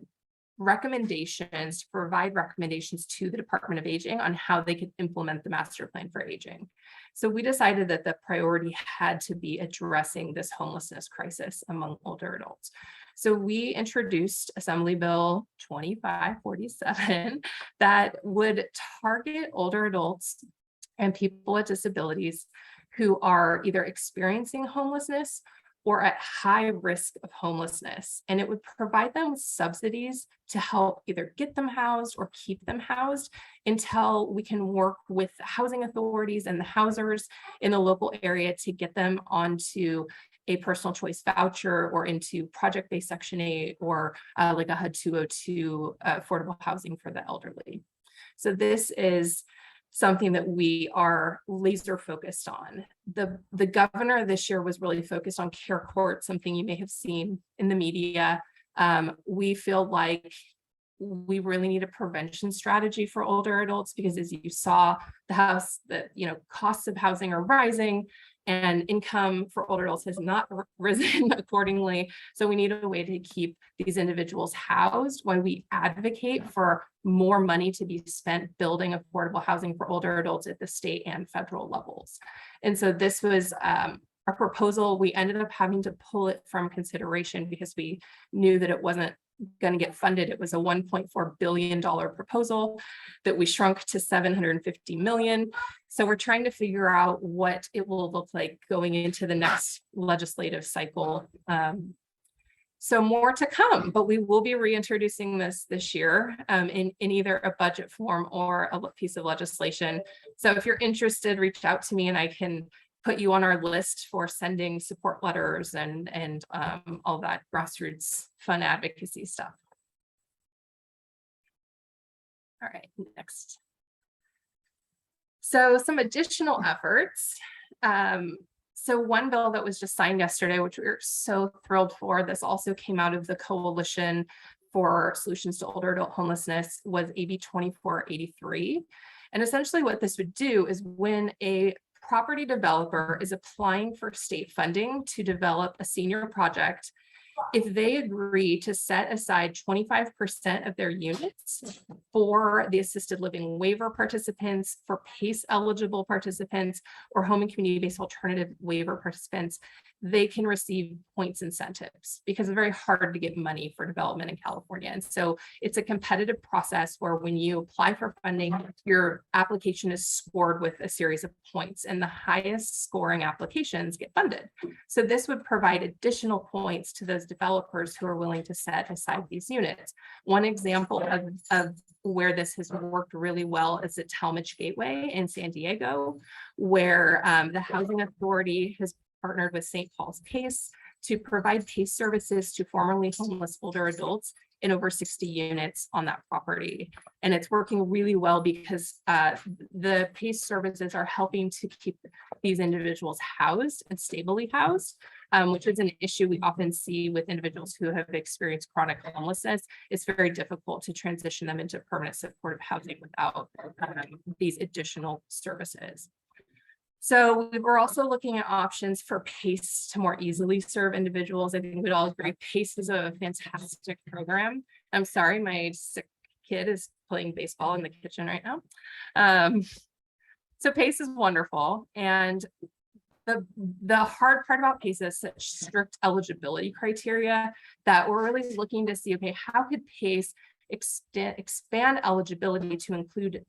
recommendations, to provide recommendations to the Department of Aging on how they could implement the master plan for aging. So we decided that the priority had to be addressing this homelessness crisis among older adults. So we introduced Assembly Bill 2547 that would target older adults and people with disabilities who are either experiencing homelessness or at high risk of homelessness. And it would provide them with subsidies to help either get them housed or keep them housed until we can work with housing authorities and the housers in the local area to get them onto a personal choice voucher or into project-based Section 8 or like a HUD 202 affordable housing for the elderly. So this is something that we are laser focused on. The governor this year was really focused on care court, something you may have seen in the media. We feel like we really need a prevention strategy for older adults, because as you saw, costs of housing are rising and income for older adults has not risen accordingly. So we need a way to keep these individuals housed while we advocate for more money to be spent building affordable housing for older adults at the state and federal levels. And so this was our proposal. We ended up having to pull it from consideration because we knew that it wasn't going to get funded. It was a $1.4 billion proposal that we shrunk to $750 million. So we're trying to figure out what it will look like going into the next legislative cycle. So more to come, but we will be reintroducing this year in either a budget form or a piece of legislation. So if you're interested, reach out to me and I can put you on our list for sending support letters and all that grassroots fun advocacy stuff. All right, next. So some additional efforts. So one bill that was just signed yesterday, which we were so thrilled for, this also came out of the Coalition for Solutions to Older Adult Homelessness, was AB 2483. And essentially what this would do is when a property developer is applying for state funding to develop a senior project, if they agree to set aside 25% of their units for the assisted living waiver participants, for PACE eligible participants, or home and community-based alternative waiver participants, they can receive points incentives, because it's very hard to get money for development in California. And so it's a competitive process where when you apply for funding, your application is scored with a series of points, and the highest scoring applications get funded. So this would provide additional points to those developers who are willing to set aside these units. One example of where this has worked really well is at Talmadge Gateway in San Diego, where the Housing Authority has partnered with St. Paul's PACE to provide PACE services to formerly homeless older adults in over 60 units on that property. And it's working really well because the PACE services are helping to keep these individuals housed and stably housed, which is an issue we often see with individuals who have experienced chronic homelessness. It's very difficult to transition them into permanent supportive housing without these additional services. So we're also looking at options for PACE to more easily serve individuals. I think we'd all agree PACE is a fantastic program. I'm sorry, my sick kid is playing baseball in the kitchen right now. So PACE is wonderful. And the hard part about PACE is such strict eligibility criteria that we're really looking to see, okay, how could PACE expand eligibility to include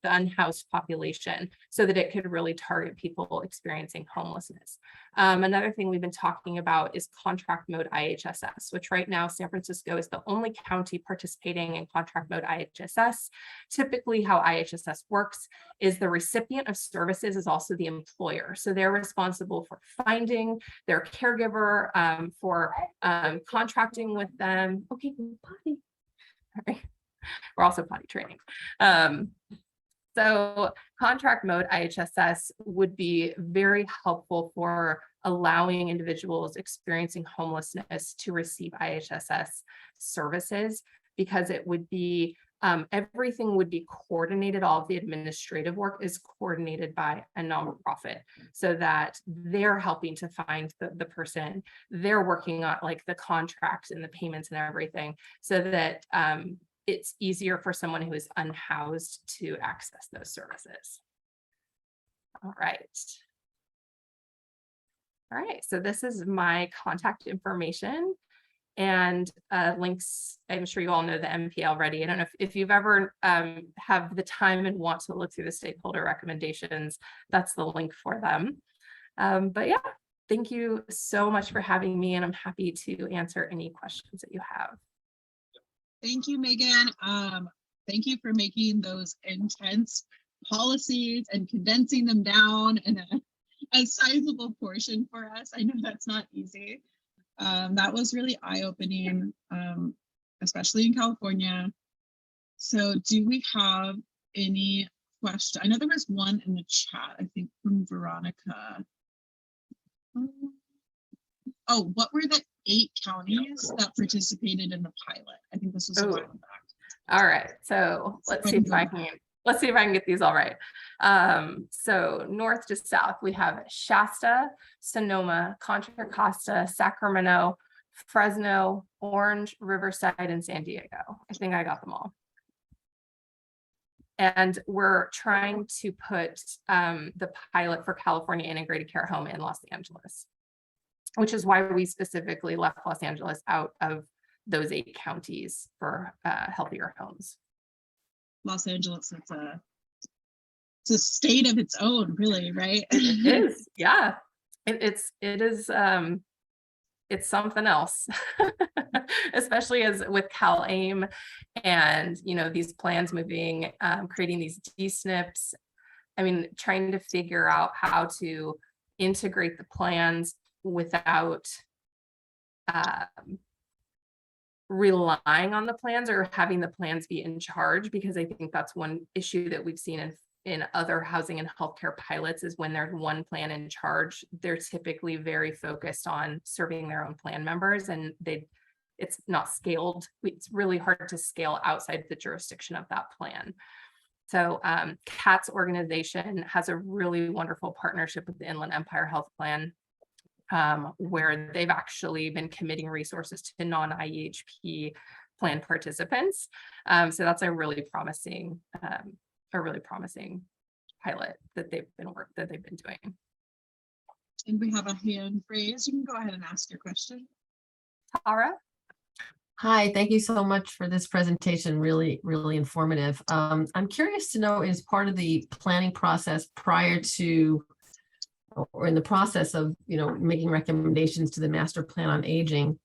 the unhoused population so that it could really target people experiencing homelessness. Another thing we've been talking about is contract mode IHSS, which right now San Francisco is the only county participating in contract mode IHSS. Typically how IHSS works is the recipient of services is also the employer. So they're responsible for finding their caregiver, for contracting with them. Okay, potty. All right. We're also potty training. So contract mode IHSS would be very helpful for allowing individuals experiencing homelessness to receive IHSS services, because it would be everything would be coordinated. All of the administrative work is coordinated by a nonprofit, so that they're helping to find the person. They're working on like the contracts and the payments and everything, so that it's easier for someone who is unhoused to access those services. All right. All right, so this is my contact information and links. I'm sure you all know the MP already. I don't know if you've ever have the time and want to look through the stakeholder recommendations, that's the link for them. But yeah, thank you so much for having me, and I'm happy to answer any questions that you have. Thank you, Megan. Thank you for making those intense policies and condensing them down in a sizable portion for us. I know that's not easy. That was really eye-opening, especially in California. So do we have any question. I know there was one in the chat, I think from Veronica. Oh, what were the 8 counties that participated in the pilot? I think this was a Oh. while back. All right, so let's see if I can get these all right. So north to south, we have Shasta, Sonoma, Contra Costa, Sacramento, Fresno, Orange, Riverside, and San Diego. I think I got them all. And we're trying to put the pilot for California Integrated Care Home in Los Angeles, which is why we specifically left Los Angeles out of those 8 counties for healthier homes. Los Angeles, it's a state of its own, really, right? It is, yeah. It's something else, especially as with CalAIM and, you know, these plans moving, creating these DSNPs. I mean, trying to figure out how to integrate the plans without relying on the plans or having the plans be in charge, because I think that's one issue that we've seen in other housing and healthcare pilots is when there's one plan in charge, they're typically very focused on serving their own plan members, and it's not scaled. It's really hard to scale outside the jurisdiction of that plan. So CAT's organization has a really wonderful partnership with the Inland Empire Health Plan, where they've actually been committing resources to non-IEHP plan participants. So that's a really promising pilot that they've been doing. And we have a hand raised. You can go ahead and ask your question. Tara? Hi, thank you so much for this presentation. Really, really informative. I'm curious to know, is part of the planning process prior to or in the process of, you know, making recommendations to the master plan on aging,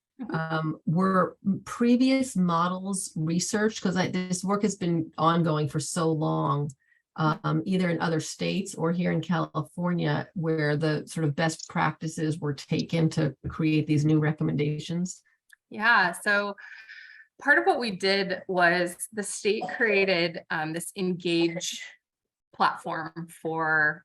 were previous models researched? Because this work has been ongoing for so long, either in other states or here in California, where the sort of best practices were taken to create these new recommendations. Yeah, so part of what we did was the state created this Engage platform for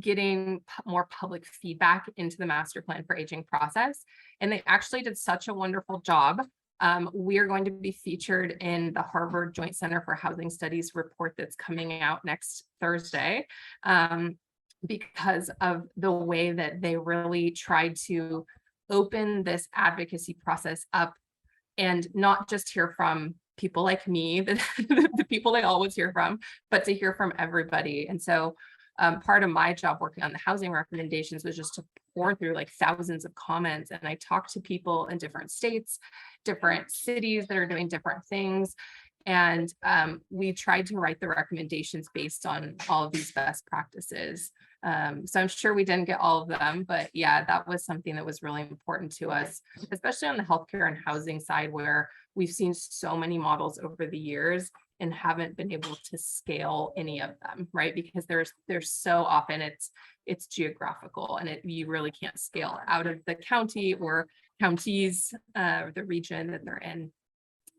getting more public feedback into the master plan for aging process. And they actually did such a wonderful job. We are going to be featured in the Harvard Joint Center for Housing Studies report that's coming out next Thursday, because of the way that they really tried to open this advocacy process up and not just hear from people like me, the people they always hear from, but to hear from everybody. And so part of my job working on the housing recommendations was just to pour through like thousands of comments. And I talked to people in different states, different cities that are doing different things. And we tried to write the recommendations based on all of these best practices. So I'm sure we didn't get all of them, but yeah, that was something that was really important to us, especially on the healthcare and housing side, where we've seen so many models over the years and haven't been able to scale any of them, right? Because there's so often it's geographical, and you really can't scale out of the county or counties, the region that they're in.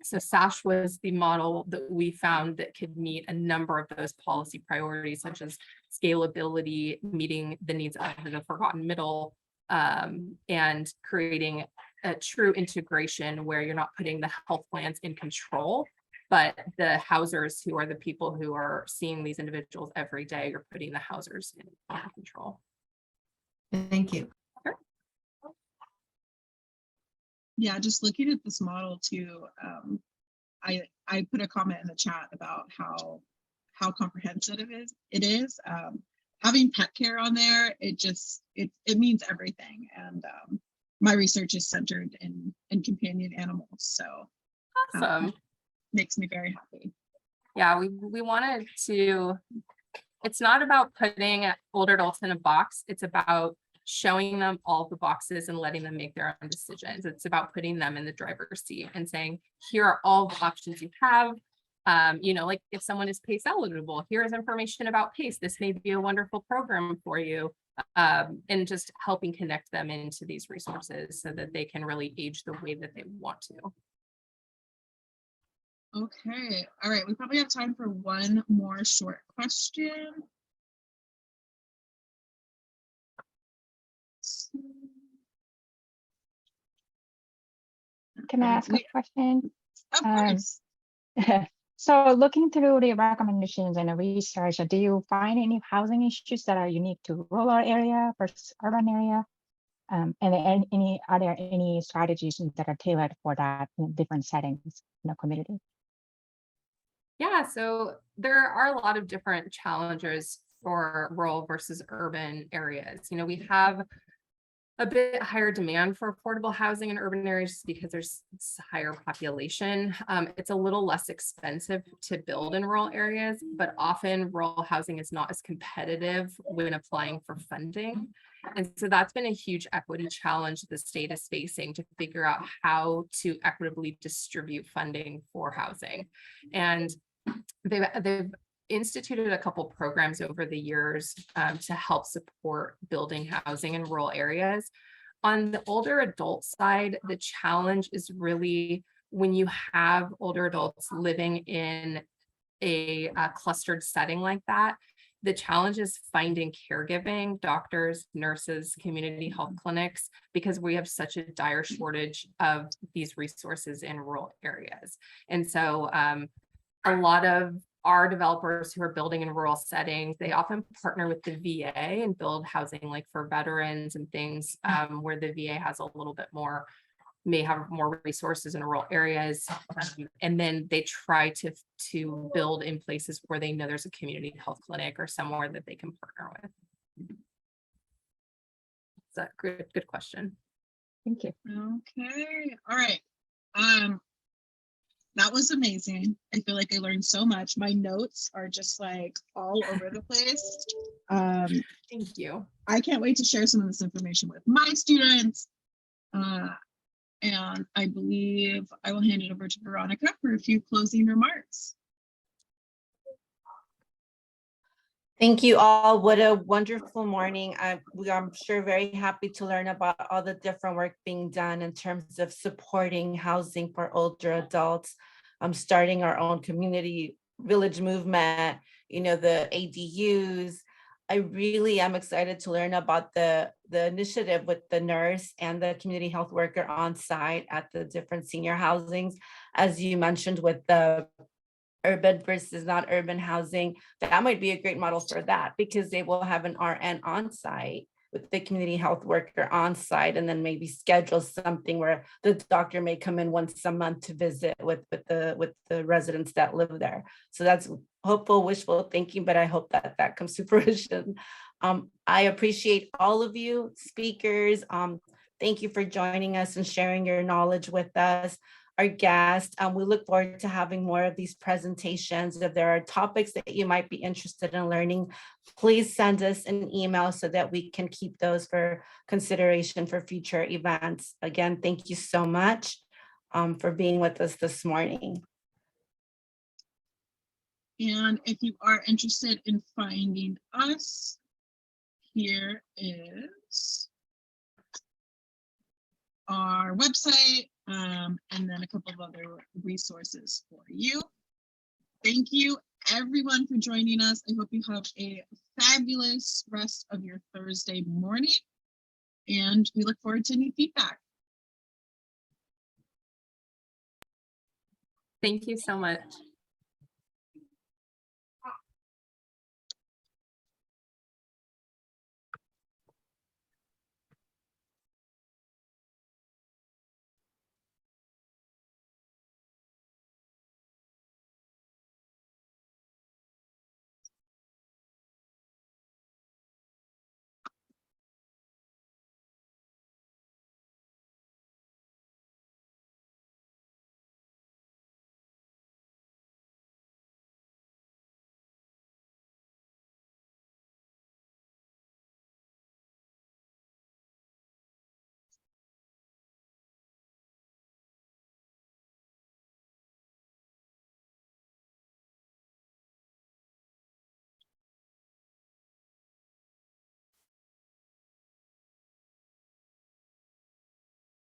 So SASH was the model that we found that could meet a number of those policy priorities, such as scalability, meeting the needs of the forgotten middle, and creating a true integration where you're not putting the health plans in control, but the housers, who are the people who are seeing these individuals every day, you're putting the housers in control. Thank you. Yeah, just looking at this model too, I put a comment in the chat about how comprehensive it is. Having pet care on there, it means everything. And my research is centered in companion animals, so Awesome. Makes me very happy. Yeah, we wanted to. It's not about putting older adults in a box. It's about showing them all the boxes and letting them make their own decisions. It's about putting them in the driver's seat and saying, here are all the options you have. You know, like if someone is PACE eligible, here's information about PACE. This may be a wonderful program for you. And just helping connect them into these resources so that they can really age the way that they want to. Okay, all right, we probably have time for one more short question. Can I ask a question? Of course. So looking through the recommendations and the research, do you find any housing issues that are unique to rural area versus urban area? And are there any strategies that are tailored for that in different settings in the community? Yeah, so there are a lot of different challenges for rural versus urban areas. You know, we have a bit higher demand for affordable housing in urban areas just because there's higher population. It's a little less expensive to build in rural areas, but often rural housing is not as competitive when applying for funding. And so that's been a huge equity challenge the state is facing to figure out how to equitably distribute funding for housing. And they've instituted a couple programs over the years to help support building housing in rural areas. On the older adult side, the challenge is really when you have older adults living in a clustered setting like that, the challenge is finding caregiving, doctors, nurses, community health clinics, because we have such a dire shortage of these resources in rural areas. And so a lot of our developers who are building in rural settings, they often partner with the VA and build housing like for veterans and things where the VA has a little bit more, may have more resources in rural areas. And then they try to build in places where they know there's a community health clinic or somewhere that they can partner with. It's a good question. Thank you. Okay, all right. That was amazing. I feel like I learned so much. My notes are just like all over the place. Thank you. I can't wait to share some of this information with my students. And I believe I will hand it over to Veronica for a few closing remarks. Thank you all. What a wonderful morning. I'm sure very happy to learn about all the different work being done in terms of supporting housing for older adults. Starting our own community village movement, you know, the ADUs. I really am excited to learn about the initiative with the nurse and the community health worker on site at the different senior housings. As you mentioned with the urban versus not urban housing, that might be a great model for that, because they will have an RN on site with the community health worker on site, and then maybe schedule something where the doctor may come in once a month to visit with the residents that live there. So that's hopeful, wishful thinking, but I hope that comes to fruition. I appreciate all of you speakers. Thank you for joining us and sharing your knowledge with us. Our guests. We look forward to having more of these presentations. If there are topics that you might be interested in learning, please send us an email so that we can keep those for consideration for future events. Again, thank you so much for being with us this morning. And if you are interested in finding us, here is our website, and then a couple of other resources for you. Thank you everyone for joining us. I hope you have a fabulous rest of your Thursday morning, and we look forward to any feedback. Thank you so much.